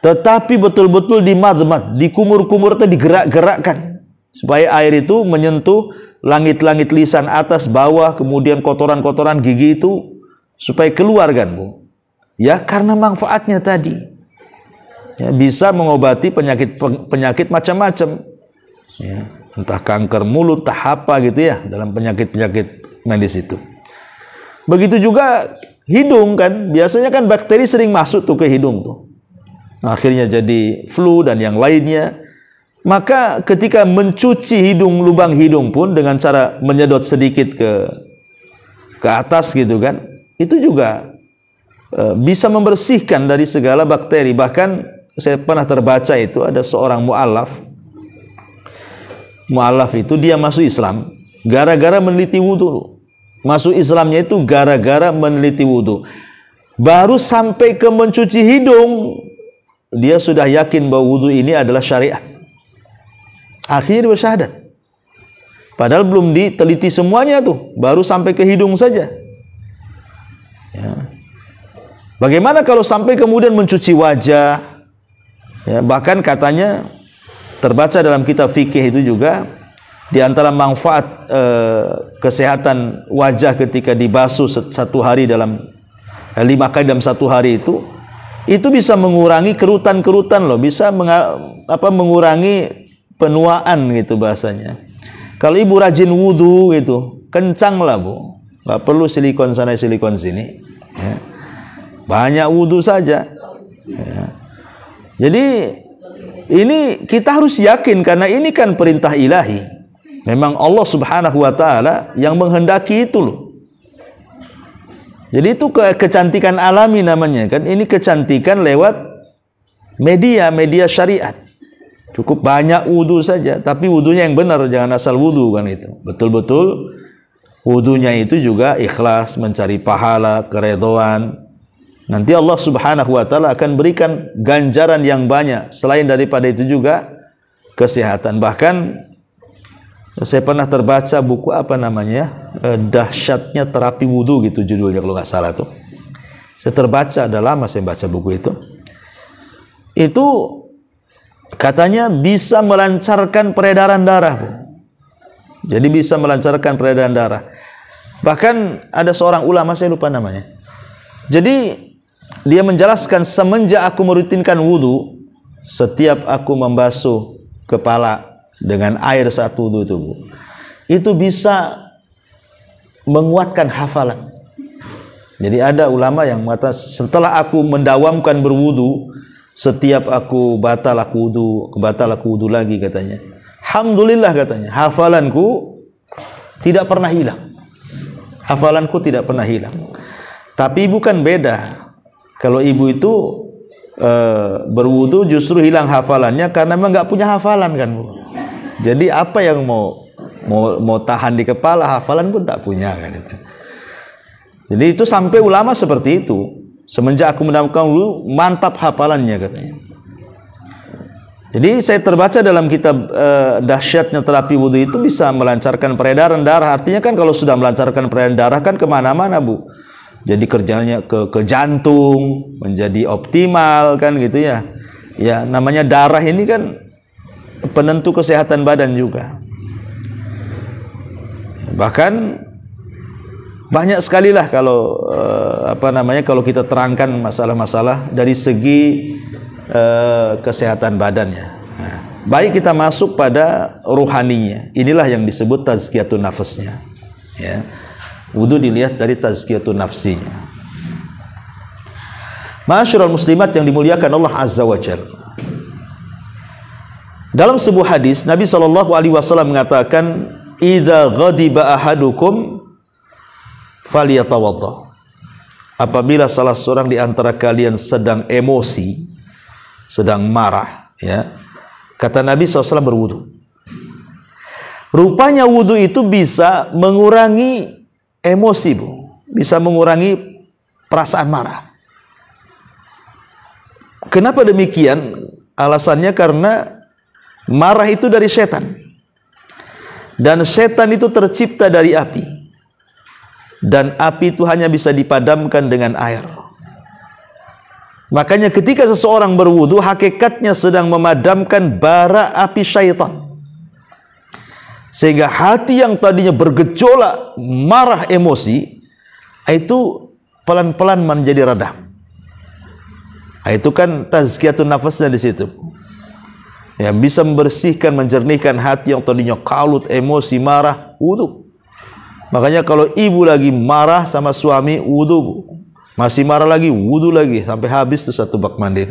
Tetapi betul-betul dimadmad, dikumur-kumur atau digerak-gerakkan supaya air itu menyentuh langit-langit lisan atas, bawah, kemudian kotoran-kotoran gigi itu supaya keluar kan Bu. Ya karena manfaatnya tadi. Ya, bisa mengobati penyakit macam-macam. Ya, entah kanker mulut, entah apa gitu ya, dalam penyakit-penyakit medis itu. Begitu juga hidung kan, biasanya kan bakteri sering masuk tuh ke hidung tuh. Akhirnya jadi flu dan yang lainnya. Maka ketika mencuci hidung, lubang hidung pun dengan cara menyedot sedikit ke atas gitu kan, itu juga bisa membersihkan dari segala bakteri. Bahkan saya pernah terbaca itu ada seorang mu'alaf itu dia masuk Islam gara-gara meneliti wudu. Masuk Islamnya itu gara-gara meneliti wudu. Baru sampai ke mencuci hidung, dia sudah yakin bahwa wudu ini adalah syariat. Akhirnya dia bersyahadat. Padahal belum diteliti semuanya tuh, baru sampai ke hidung saja. Ya. Bagaimana kalau sampai kemudian mencuci wajah? Ya, bahkan katanya terbaca dalam kitab fikih itu juga di antara manfaat kesehatan wajah ketika dibasuh satu hari dalam 5 kali dalam satu hari itu bisa mengurangi kerutan-kerutan loh, bisa mengurangi penuaan gitu bahasanya. Kalau ibu rajin wudu gitu, kencang lah Bu, nggak perlu silikon sana silikon sini. Ya. Banyak wudu saja. Ya. Jadi ini kita harus yakin karena ini kan perintah ilahi. Memang Allah Subhanahu wa Ta'ala yang menghendaki itu loh. Jadi itu kecantikan alami namanya kan. Ini kecantikan lewat media syariat. Cukup banyak wudu saja, tapi wudunya yang benar, jangan asal wudu kan itu. Betul-betul wudunya itu juga ikhlas, mencari pahala, keredhaan. Nanti Allah Subhanahu wa Ta'ala akan berikan ganjaran yang banyak. Selain daripada itu juga kesehatan. Bahkan saya pernah terbaca buku apa namanya, dahsyatnya terapi wudu gitu judulnya kalau nggak salah tuh. Saya terbaca, ada lama saya baca buku itu. Itu katanya bisa melancarkan peredaran darah Bu. Jadi bisa melancarkan peredaran darah. Bahkan ada seorang ulama, saya lupa namanya. Jadi dia menjelaskan, semenjak aku merutinkan wudu, setiap aku membasuh kepala dengan air saat wudu itu, Bu, itu bisa menguatkan hafalan. Jadi ada ulama yang mengatakan, setelah aku mendawamkan berwudu, setiap aku batal aku wudu lagi, katanya. Alhamdulillah, katanya, hafalanku tidak pernah hilang. Hafalanku tidak pernah hilang. Tapi ibu kan beda. Kalau ibu itu berwudu justru hilang hafalannya karena memang nggak punya hafalan kan, Bu. Jadi apa yang mau tahan di kepala, hafalan pun tak punya kan itu. Jadi itu sampai ulama seperti itu. Semenjak aku mendapatkan wudu, mantap hafalannya, katanya. Jadi saya terbaca dalam kitab dahsyatnya terapi wudu itu bisa melancarkan peredaran darah. Artinya kan kalau sudah melancarkan peredaran darah kan kemana-mana, Bu. Jadi kerjanya ke jantung menjadi optimal kan gitu ya. Ya namanya darah ini kan penentu kesehatan badan juga. Bahkan banyak sekali lah kalau kalau kita terangkan masalah-masalah dari segi kesehatan badannya. Nah, baik kita masuk pada ruhaninya. Inilah yang disebut tazkiyatun nafsnya. Ya. Wudu dilihat dari tazkiyatun nafsinya. Ma'asyiral muslimat yang dimuliakan Allah Azza wa Jalla. Dalam sebuah hadis Nabi SAW mengatakan, "Idza ghadiba ahadukum falyatawadda." Apabila salah seorang di antara kalian sedang emosi, sedang marah, ya, kata Nabi SAW, berwudu. Rupanya wudu itu bisa mengurangi emosi, Bu, bisa mengurangi perasaan marah. Kenapa demikian? Alasannya karena marah itu dari setan, dan setan itu tercipta dari api, dan api itu hanya bisa dipadamkan dengan air. Makanya ketika seseorang berwudu, hakikatnya sedang memadamkan bara api syaitan. Sehingga hati yang tadinya bergejolak, marah, emosi, itu pelan-pelan menjadi redam. Itu kan tazkiyatun nafasnya di situ. Ya, bisa membersihkan, menjernihkan hati yang tadinya kalut, emosi, marah, wudu. Makanya kalau ibu lagi marah sama suami, wudu. Masih marah lagi, wudu lagi, sampai habis tuh satu bak mandi.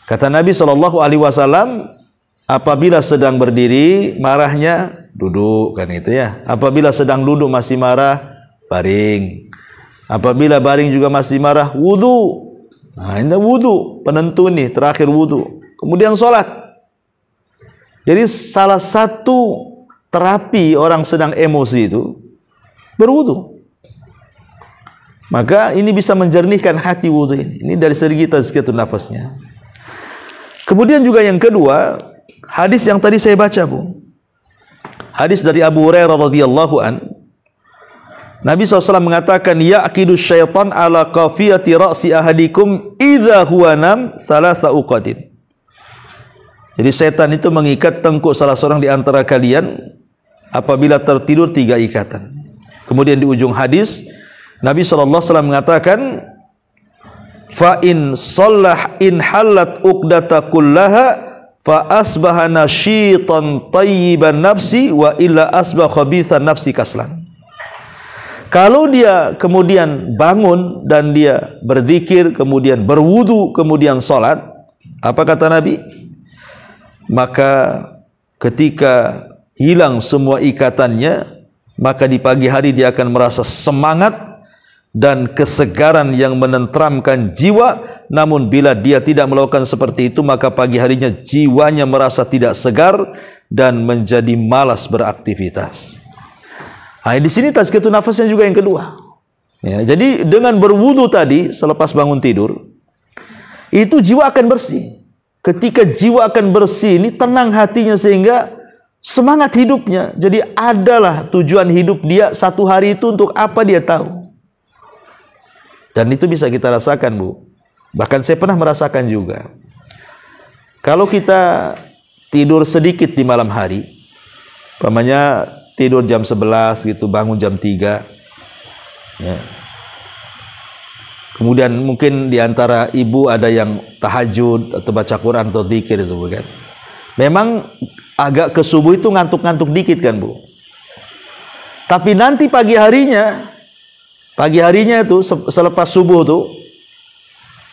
Kata Nabi SAW, apabila sedang berdiri marahnya, duduk, kan itu ya. Apabila sedang duduk masih marah, baring. Apabila baring juga masih marah, wudu. Nah, ini wudu, penentu nih, terakhir wudu. Kemudian sholat. Jadi salah satu terapi orang sedang emosi itu berwudu. Maka ini bisa menjernihkan hati wudu ini. Ini dari segi tazkiyatun nafasnya. Kemudian juga yang kedua, hadis yang tadi saya baca, Bu. Hadis dari Abu Hurairah radhiyallahu an. Nabi SAW mengatakan, ya'kidu syaitan ala qafiyati ra'si ahadikum idza huwa nam thalatha uqadin. Jadi setan itu mengikat tengkuk salah seorang di antara kalian apabila tertidur 3 ikatan. Kemudian di ujung hadis Nabi SAW mengatakan, fa in sallah in halat uqdata kullaha fa asbaha nasyitan tayyiban nafsi wa illa asbah khabithan nafsi kaslan. Kalau dia kemudian bangun dan dia berzikir, kemudian berwudu, kemudian salat, apa kata Nabi? Maka ketika hilang semua ikatannya, maka di pagi hari dia akan merasa semangat dan kesegaran yang menenteramkan jiwa. Namun bila dia tidak melakukan seperti itu, maka pagi harinya jiwanya merasa tidak segar dan menjadi malas beraktivitas. Nah, di sini tazkiyatun nafasnya juga yang kedua. Ya, jadi dengan berwudu tadi selepas bangun tidur, itu jiwa akan bersih. Ketika jiwa akan bersih, ini tenang hatinya sehingga semangat hidupnya. Jadi adalah tujuan hidup dia satu hari itu untuk apa dia tahu. Dan itu bisa kita rasakan, Bu. Bahkan saya pernah merasakan juga. Kalau kita tidur sedikit di malam hari, Umpamanya tidur jam 11 gitu, bangun jam 3. Ya. Kemudian mungkin diantara ibu ada yang tahajud atau baca Quran atau dzikir itu bukan. Memang agak ke subuh itu ngantuk-ngantuk dikit kan Bu. Tapi nanti pagi harinya itu selepas subuh tuh,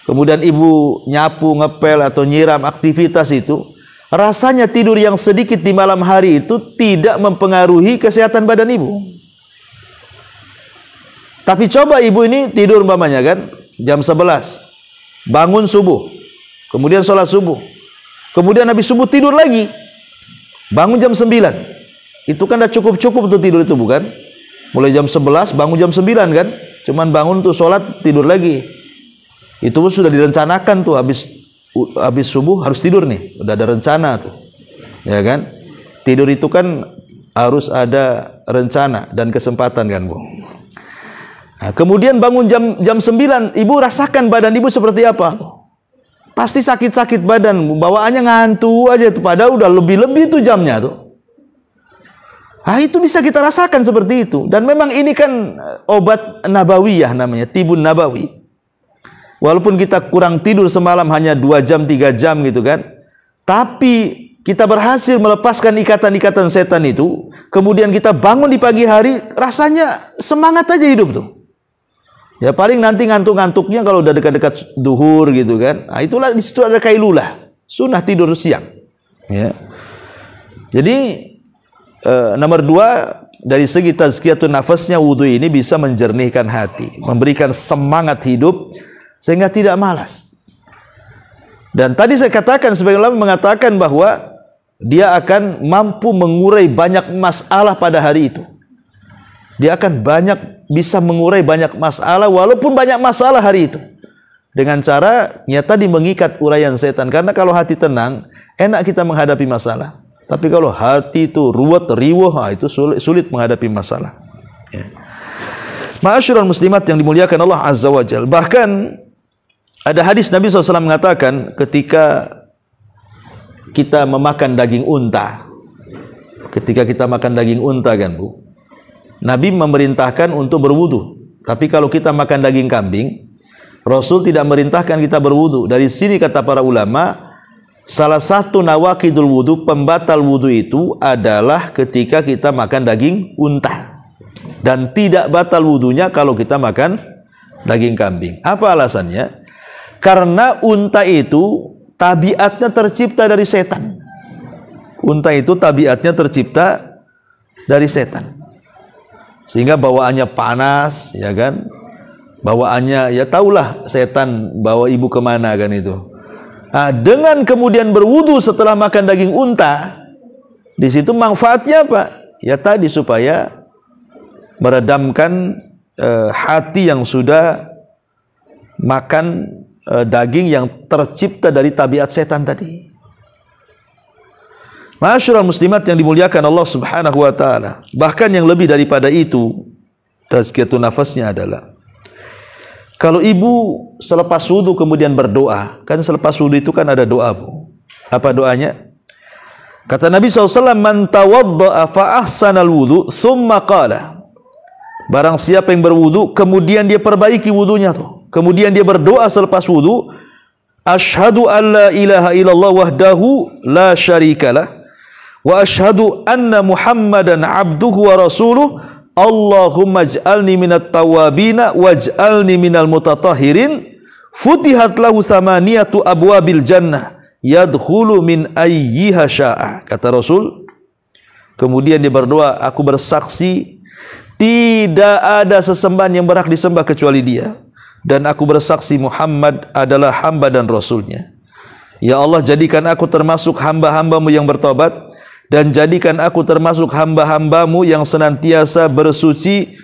kemudian ibu nyapu, ngepel atau nyiram aktivitas itu, rasanya tidur yang sedikit di malam hari itu tidak mempengaruhi kesehatan badan ibu. Tapi coba ibu ini tidur umpamanya kan jam 11, bangun subuh, kemudian sholat subuh, kemudian habis subuh tidur lagi, bangun jam 9. Itu kan udah cukup tuh tidur itu bukan? Mulai jam 11 bangun jam 9 kan? Cuman bangun tuh sholat tidur lagi. Itu sudah direncanakan tuh, habis subuh harus tidur nih, udah ada rencana tuh. Ya kan? Tidur itu kan harus ada rencana dan kesempatan kan, Bu. Nah, kemudian bangun jam 9, ibu rasakan badan ibu seperti apa tuh? Pasti sakit-sakit badan, bawaannya ngantuk aja tuh, padahal udah lebih-lebih tuh jamnya tuh. Nah, itu bisa kita rasakan seperti itu. Dan memang ini kan obat nabawiyah namanya, tibun nabawi. Walaupun kita kurang tidur semalam hanya 2 jam, 3 jam gitu kan. Tapi kita berhasil melepaskan ikatan-ikatan setan itu. Kemudian kita bangun di pagi hari, rasanya semangat aja hidup tuh. Ya paling nanti ngantuk-ngantuknya kalau udah dekat-dekat duhur gitu kan. Nah, itulah di situ ada kailulah, sunnah tidur siang. Ya. Jadi nomor 2, dari segi tazkiyatun nafasnya wudu ini bisa menjernihkan hati, memberikan semangat hidup sehingga tidak malas. Dan tadi saya katakan, sebagian ulama mengatakan bahwa dia akan mampu mengurai banyak masalah pada hari itu. Dia akan bisa mengurai banyak masalah walaupun banyak masalah hari itu. Dengan cara tadi mengikat uraian setan. Karena kalau hati tenang, enak kita menghadapi masalah. Tapi kalau hati itu ruwet, riweuh, itu sulit menghadapi masalah. Ya. Ma'asyiral muslimat yang dimuliakan Allah Azza wa Jalla. Bahkan ada hadis Nabi SAW mengatakan ketika kita memakan daging unta. Ketika kita makan daging unta kan Bu, Nabi memerintahkan untuk berwudu. Tapi kalau kita makan daging kambing, Rasul tidak merintahkan kita berwudu. Dari sini kata para ulama, salah satu nawaqidul wudu, pembatal wudu itu adalah ketika kita makan daging unta. Dan tidak batal wudunya kalau kita makan daging kambing. Apa alasannya? Karena unta itu tabiatnya tercipta dari setan. Unta itu tabiatnya tercipta dari setan. Sehingga bawaannya panas, ya kan? Bawaannya, ya tahulah setan bawa ibu kemana kan itu. Nah, dengan kemudian berwudu setelah makan daging unta, di situ manfaatnya apa? Ya tadi supaya meredamkan hati yang sudah makan daging yang tercipta dari tabiat setan tadi. Ma'asyiral muslimat yang dimuliakan Allah Subhanahu wa taala. Bahkan yang lebih daripada itu, tazkiyatun nafasnya adalah kalau ibu selepas wudu kemudian berdoa. Kan selepas wudu itu kan ada doa, Bu. Apa doanya? Kata Nabi SAW, man tawadda'a fa ahsanal wudu thumma qala. Barang siapa yang berwudu kemudian dia perbaiki wudunya tuh. Kemudian dia berdoa selepas wudu, asyhadu an la ilaha illallah wahdahu la syarikalah wa asyhadu anna Muhammadan abduhu wa rasuluh. Allahumma ij'alni minat tawabina waj'alni minal mutatahhirin. Futihat lahu thamaniyatu abwabil jannah yadkhulu min ayyiha sya'a. Kata Rasul. Kemudian dia berdoa, aku bersaksi tidak ada sesembahan yang berhak disembah kecuali Dia, dan aku bersaksi Muhammad adalah hamba dan Rasulnya. Ya Allah, jadikan aku termasuk hamba-hambamu yang bertobat, dan jadikan aku termasuk hamba-hambamu yang senantiasa bersuci.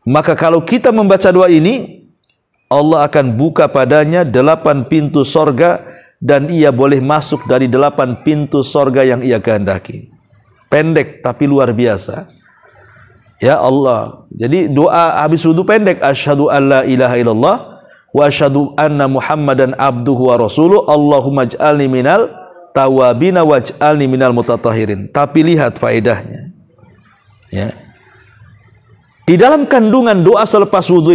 Maka kalau kita membaca doa ini, Allah akan buka padanya 8 pintu sorga, dan ia boleh masuk dari 8 pintu sorga yang ia kehendaki. Pendek tapi luar biasa. Ya Allah. Jadi doa habis wudu pendek, asyhadu alla ilaha illallah wa asyhadu anna Muhammadan abduhu wa rasuluh. Allahumma ij'alni minal tawabina waj'alni minal mutatahhirin. Tapi lihat faedahnya. Ya. Di dalam kandungan doa selepas wudu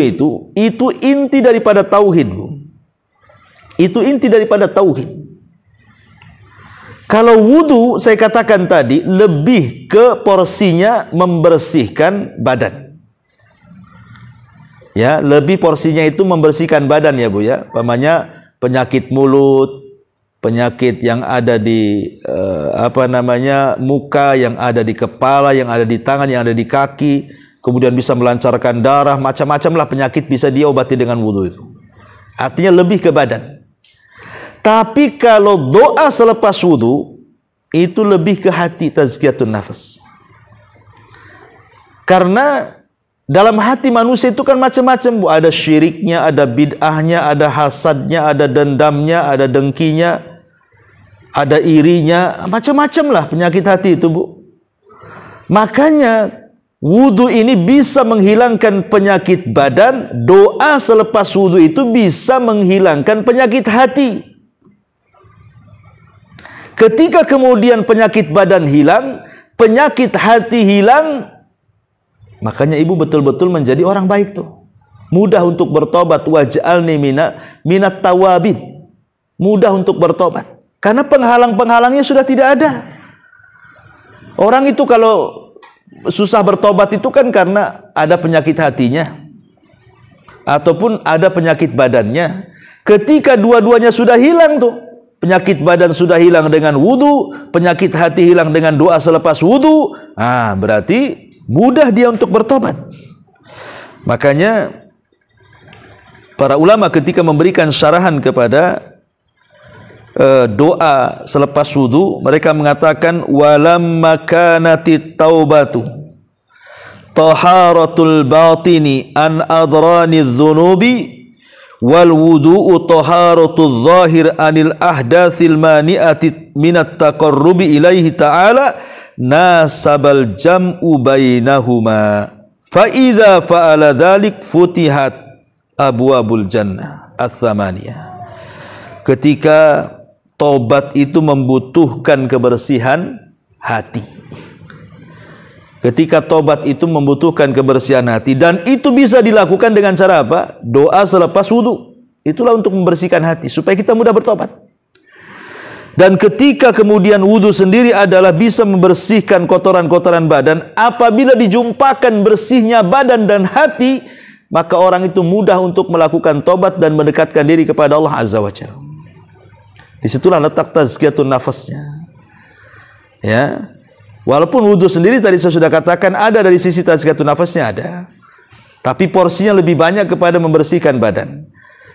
itu inti daripada tauhid, Bu. Itu inti daripada tauhid. Kalau wudu saya katakan tadi lebih ke porsinya membersihkan badan. Ya, lebih porsinya itu membersihkan badan ya, Bu ya. Umpamanya penyakit mulut, penyakit yang ada di muka, yang ada di kepala, yang ada di tangan, yang ada di kaki, kemudian bisa melancarkan darah, macam-macam lah penyakit bisa diobati dengan wudu itu. Artinya lebih ke badan. Tapi kalau doa selepas wudu itu lebih ke hati, tazkiyatun nafas. Karena dalam hati manusia itu kan macam-macam, Bu. Ada syiriknya, ada bid'ahnya, ada hasadnya, ada dendamnya, ada dengkinya, ada irinya, macam-macam lah penyakit hati itu, Bu. Makanya wudu ini bisa menghilangkan penyakit badan, doa selepas wudu itu bisa menghilangkan penyakit hati. Ketika kemudian penyakit badan hilang, penyakit hati hilang, makanya ibu betul-betul menjadi orang baik tuh. Mudah untuk bertobat, waj'alni minat tawabin. Mudah untuk bertobat. Karena penghalang-penghalangnya sudah tidak ada. Orang itu kalau susah bertobat itu kan karena ada penyakit hatinya ataupun ada penyakit badannya. Ketika dua-duanya sudah hilang tuh, penyakit badan sudah hilang dengan wudu, penyakit hati hilang dengan doa selepas wudu, berarti mudah dia untuk bertobat. Makanya para ulama ketika memberikan syarahan kepada doa selepas wudu, mereka mengatakan walamma kanati taubatu taharatul batini an adrani dzunubi wal wudu'u taharatul zahir anil ahdatsil mani'ati minat taqarrubi ilaihi ta'ala nasabal jam'u bainahuma fa idza fa'ala dzalik futihat abwabul jannah ats-tsamaniyah. Ketika tobat itu membutuhkan kebersihan hati. Ketika tobat itu membutuhkan kebersihan hati, dan itu bisa dilakukan dengan cara apa? Doa selepas wudu. Itulah untuk membersihkan hati supaya kita mudah bertobat. Dan ketika kemudian wudu sendiri adalah bisa membersihkan kotoran-kotoran badan, apabila dijumpakan bersihnya badan dan hati, maka orang itu mudah untuk melakukan tobat dan mendekatkan diri kepada Allah Azza wa Jalla. Disitulah letak tazkiyatun nafasnya. Ya. Walaupun wudu sendiri tadi saya sudah katakan ada dari sisi tazkiyatun nafasnya ada. Tapi porsinya lebih banyak kepada membersihkan badan.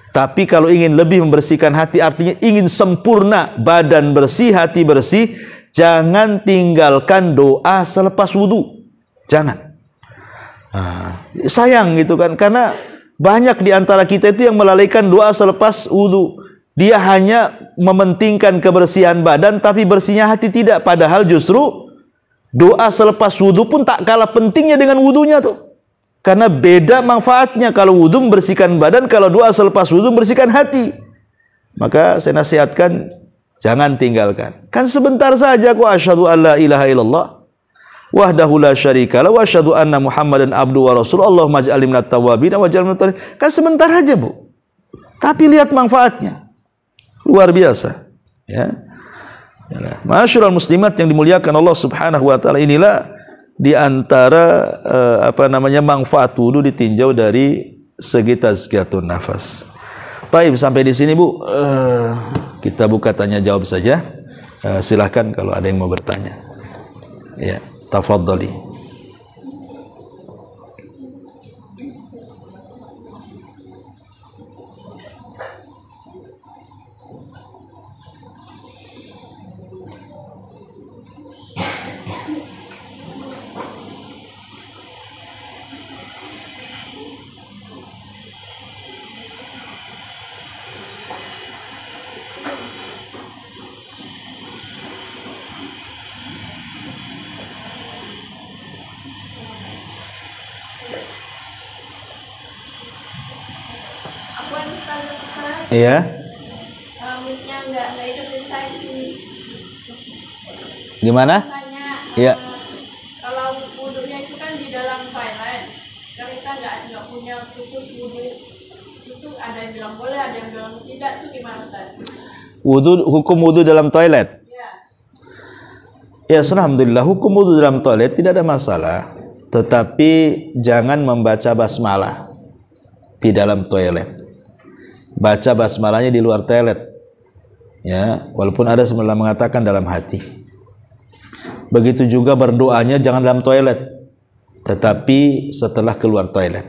Tapi kalau ingin lebih membersihkan hati, artinya ingin sempurna badan bersih, hati bersih, jangan tinggalkan doa selepas wudu. Jangan. Sayang gitu kan, karena banyak di antara kita itu yang melalaikan doa selepas wudu. Dia hanya mementingkan kebersihan badan, tapi bersihnya hati tidak. Padahal justru doa selepas wudu pun tak kalah pentingnya dengan wudunya tuh. Karena beda manfaatnya. Kalau wudu membersihkan badan, kalau doa selepas wudu membersihkan hati. Maka saya nasihatkan, jangan tinggalkan. Kan sebentar saja kok, asyhadu an la ilaha illallah wahdahu la syarikalah wa asyhadu anna Muhammadan abduhu wa rasul. Allahumma ij'alni minat tawwabin wa ij'alni minat tawwabin. Kan sebentar aja, Bu. Tapi lihat manfaatnya. Luar biasa. Ya. Ma'asyiral muslimat yang dimuliakan Allah Subhanahu wa taala, inilah di antara manfaat wudu ditinjau dari segi tazkiyatun nafas. Baik, sampai di sini, Bu. Kita buka tanya jawab saja. Silahkan kalau ada yang mau bertanya. Ya, tafadhali. Iya. Mic-nya nggak ikutin saya sih. Gimana? Tanya, Iya. kalau wudunya itu sekaligus wudhu itu ada yang bilang boleh, ada yang bilang tidak, itu gimana Ustaz? Hukum wudhu dalam toilet. Ya, alhamdulillah hukum wudhu dalam toilet tidak ada masalah, tetapi jangan membaca basmalah di dalam toilet. Baca basmalahnya di luar toilet. Ya, walaupun ada sebelah mengatakan dalam hati. Begitu juga berdoanya jangan dalam toilet, tetapi setelah keluar toilet.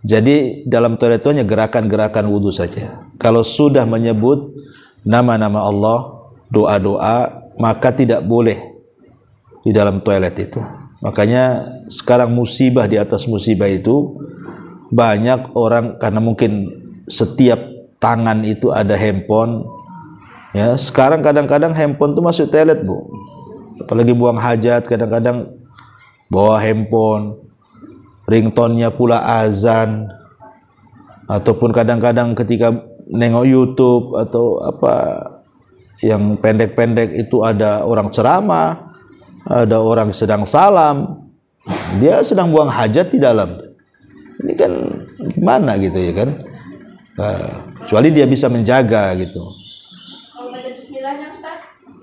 Jadi dalam toilet itu hanya gerakan-gerakan wudhu saja. Kalau sudah menyebut nama-nama Allah, doa-doa, maka tidak boleh di dalam toilet itu. Makanya sekarang musibah di atas musibah itu, banyak orang karena mungkin setiap tangan itu ada handphone. Ya, sekarang kadang-kadang handphone itu masuk toilet, Bu. Apalagi buang hajat, kadang-kadang bawa handphone, ringtone-nya pula azan, ataupun kadang-kadang ketika nengok YouTube atau apa yang pendek-pendek itu ada orang ceramah, ada orang sedang salam, dia sedang buang hajat di dalam. Ini kan gimana gitu ya kan? Kecuali dia bisa menjaga gitu. Kalau baca bismillahnya Ustaz?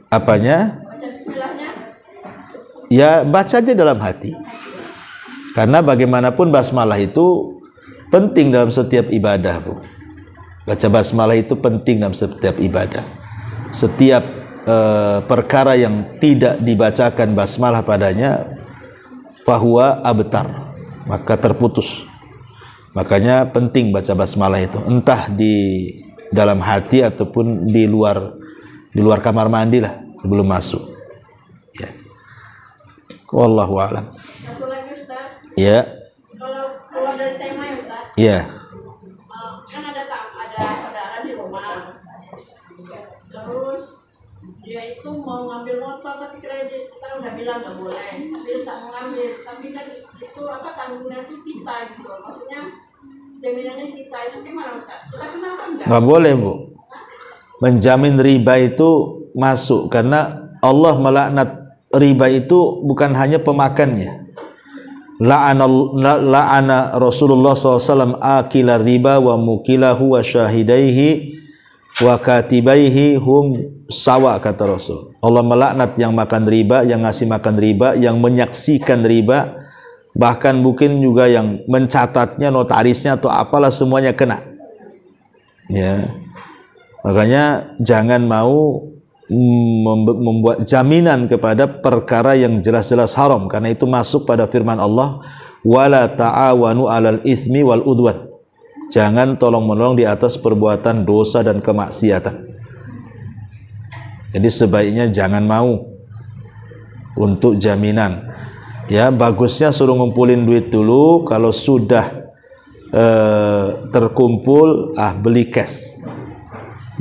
Apanya? Baca bismillahnya? Ya baca aja dalam hati. Karena bagaimanapun basmalah itu penting dalam setiap ibadah, Bu. Baca basmalah itu penting dalam setiap ibadah. Setiap perkara yang tidak dibacakan basmalah padanya, fahuwa abtar, maka terputus. Makanya penting baca basmalah itu, entah di dalam hati ataupun di luar kamar mandi lah sebelum masuk. Ya. Wallahu a'lam. Satu lagi Ustaz. Ya. Kalau keluar dari tema ya Ustaz. Ya. Kan ada saudara di rumah. Terus dia itu mau ngambil motor tapi kredit, kita udah bilang nggak boleh, tapi dia tak mau ngambil, tapi kan itu apa tanggungnya itu kita gitu, maksudnya jaminannya kita itu gimana Ustaz? Kita kenapa enggak? Nggak boleh, Bu. Menjamin riba itu masuk karena Allah melaknat riba itu bukan hanya pemakannya. La'ana Rasulullah SAW akila riba wa mukilahu wa syahidaihi wa katibaihi hum sawa, kata Rasul. Allah melaknat yang makan riba, yang ngasih makan riba, yang menyaksikan riba, bahkan mungkin juga yang mencatatnya, notarisnya atau apalah, semuanya kena. Ya. Makanya jangan mau membuat jaminan kepada perkara yang jelas-jelas haram, karena itu masuk pada firman Allah, wala ta'awanu 'alal itsmi wal udwan. Jangan tolong-menolong di atas perbuatan dosa dan kemaksiatan. Jadi sebaiknya jangan mau untuk jaminan. Ya, bagusnya suruh ngumpulin duit dulu, kalau sudah terkumpul, beli cash.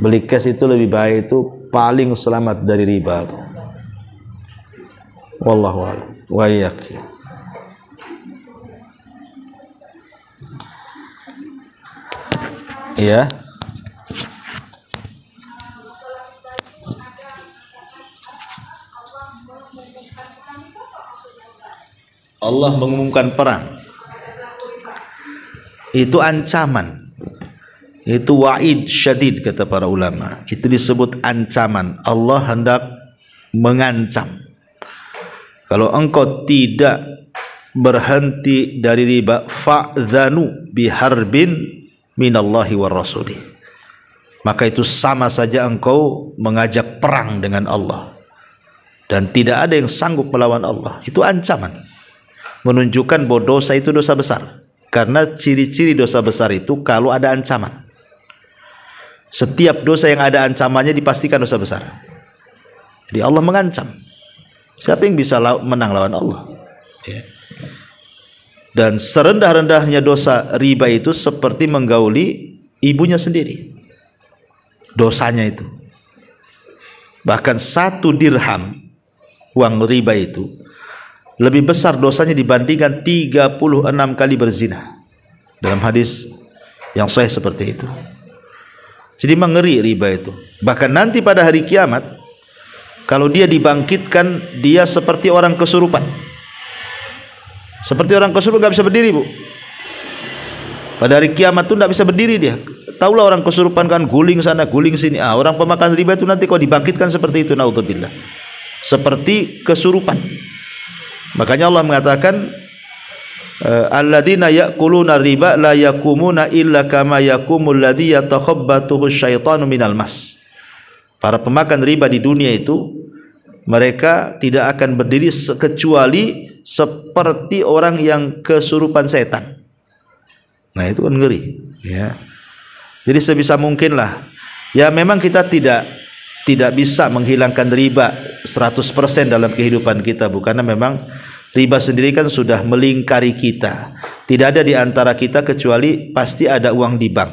Beli cash itu lebih baik, itu paling selamat dari riba itu. Wallahu a'lam. Wa iyyak. Ya. Allah mengumumkan perang. Itu ancaman. Itu wa'id syadid, kata para ulama. Itu disebut ancaman. Allah hendak mengancam. Kalau engkau tidak berhenti dari riba, fa'dhanu biharbin minallahi wa rasulih, maka itu sama saja engkau mengajak perang dengan Allah, dan tidak ada yang sanggup melawan Allah. Itu ancaman, menunjukkan bahwa dosa itu dosa besar, karena ciri-ciri dosa besar itu kalau ada ancaman. Setiap dosa yang ada ancamannya dipastikan dosa besar. Jadi Allah mengancam. Siapa yang bisa menang lawan Allah? Ya. Dan serendah-rendahnya dosa riba itu seperti menggauli ibunya sendiri. Dosanya itu. Bahkan 1 dirham uang riba itu lebih besar dosanya dibandingkan 36 kali berzina. Dalam hadis yang sahih seperti itu. Jadi mengeri riba itu. Bahkan nanti pada hari kiamat, kalau dia dibangkitkan, dia seperti orang kesurupan. Seperti orang kesurupan, gak bisa berdiri, Bu. Pada hari kiamat tuh tidak bisa berdiri dia. Taulah orang kesurupan kan guling sana guling sini. Orang pemakan riba itu nanti kalau dibangkitkan seperti itu, naudzubillah. Seperti kesurupan. Makanya Allah mengatakan alladzina ya'kuluna riba la yakumuna illa kama yakumul ladzi yatakhabbathu syaitanu minal mas. Para pemakan riba di dunia itu mereka tidak akan berdiri kecuali seperti orang yang kesurupan setan. Nah, itu kan ngeri, ya. Jadi sebisa mungkin lah. Ya memang kita tidak bisa menghilangkan riba 100% dalam kehidupan kita, karena memang riba sendiri kan sudah melingkari kita. Tidak ada di antara kita kecuali pasti ada uang di bank.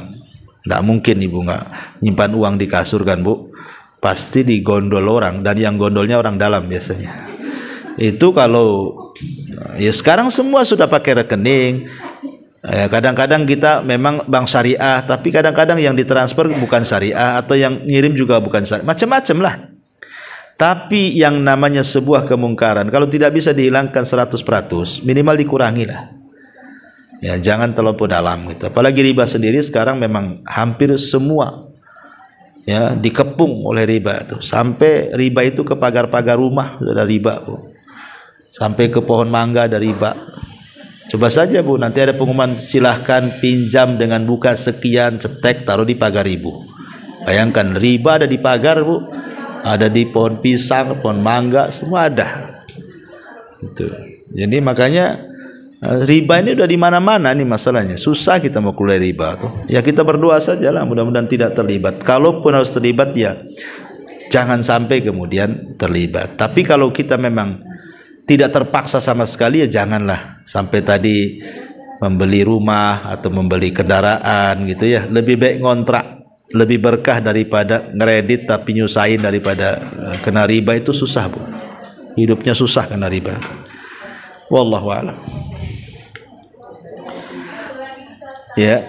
Tidak mungkin ibu nggak nyimpan uang di kasur kan bu? Pasti digondol orang, dan yang gondolnya orang dalam biasanya. Itu kalau ya sekarang semua sudah pakai rekening. Kadang-kadang kita memang bank syariah, tapi kadang-kadang yang ditransfer bukan syariah, atau yang ngirim juga bukan syariah, macam-macam lah. Tapi yang namanya sebuah kemungkaran kalau tidak bisa dihilangkan 100%, minimal dikurangi lah. Ya jangan terlalu dalam gitu. Apalagi riba sendiri sekarang memang hampir semua ya dikepung oleh riba itu. Sampai riba itu ke pagar-pagar rumah sudah riba bu. Sampai ke pohon mangga ada riba. Coba saja bu, nanti ada pengumuman silahkan pinjam dengan buka sekian, cetek taruh di pagar ibu. Bayangkan riba ada di pagar bu, ada di pohon pisang, pohon mangga, semua ada. Gitu. Jadi makanya riba ini udah di mana-mana nih masalahnya. Susah kita mau keluar riba tuh. Ya kita berdoa saja lah, mudah-mudahan tidak terlibat. Kalaupun harus terlibat ya jangan sampai kemudian terlibat. Tapi kalau kita memang tidak terpaksa sama sekali ya janganlah sampai tadi membeli rumah atau membeli kendaraan gitu ya. Lebih baik ngontrak, lebih berkah daripada ngeredit tapi nyusahin daripada kena riba. Itu susah bu, hidupnya susah kena riba. Wallahu a'lam. Ya.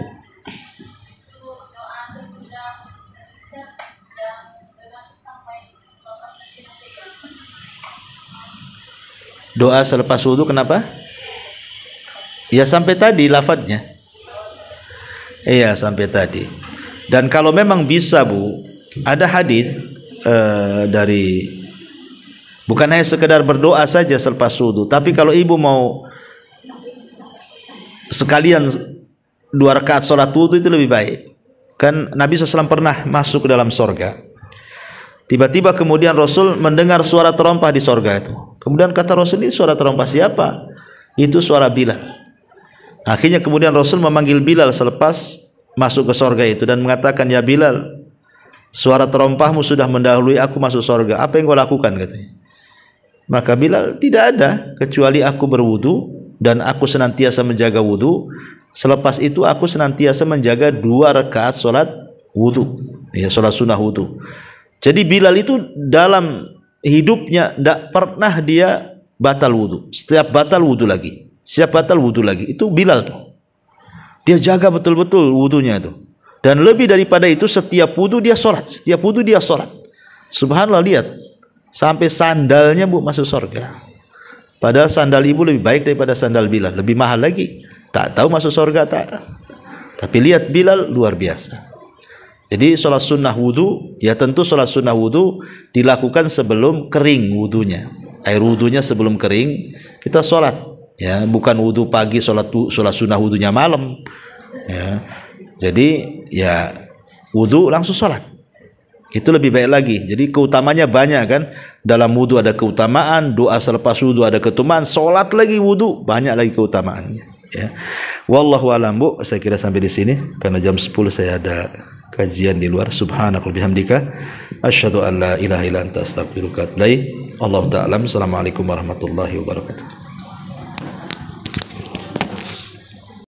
Doa selepas wudu kenapa? Ya sampai tadi lafadznya. Iya sampai tadi. Dan kalau memang bisa bu, ada hadis dari bukan hanya sekedar berdoa saja selepas wudu, tapi kalau ibu mau sekalian 2 rakaat sholat wudu itu lebih baik. Kan Nabi SAW pernah masuk ke dalam sorga. Tiba-tiba kemudian Rasul mendengar suara terompah di sorga itu. Kemudian kata Rasul, ini suara terompah siapa? Itu suara Bilal. Akhirnya kemudian Rasul memanggil Bilal selepas masuk ke sorga itu dan mengatakan, ya Bilal, suara terompahmu sudah mendahului aku masuk sorga. Apa yang kau lakukan? Katanya. Maka Bilal, tidak ada kecuali aku berwudu dan aku senantiasa menjaga wudu. Selepas itu aku senantiasa menjaga 2 rakaat sholat wudu, ya sholat sunnah wudu. Jadi Bilal itu dalam hidupnya tidak pernah dia batal wudu. Setiap batal wudu lagi, setiap batal wudu lagi. Itu Bilal tuh. Dia jaga betul-betul wudunya itu. Dan lebih daripada itu setiap wudu dia sholat, setiap wudu dia sholat. Subhanallah, lihat sampai sandalnya bu masuk surga. Padahal sandal ibu lebih baik daripada sandal Bilal, lebih mahal lagi. Tak tahu masuk surga tak. Tapi lihat Bilal luar biasa. Jadi sholat sunnah wudu, ya tentu sholat sunnah wudu dilakukan sebelum kering wudunya. Air wudunya sebelum kering kita sholat, ya bukan wudu pagi sholat sunnah wudunya malam. Ya, jadi ya wudu langsung sholat. Itu lebih baik lagi. Jadi keutamanya banyak kan. Dalam wudu ada keutamaan, doa selepas wudu ada keutamaan, sholat lagi wudu banyak lagi keutamaannya. Ya, wallahu a'lam bu. Saya kira sampai di sini karena jam 10 saya ada kajian di luar. Subhanaka bihamdika asyhadu an la ilaha illa anta astaghfiruka wa atubu ilaik. Allahu ta'ala. Assalamualaikum warahmatullahi wabarakatuh.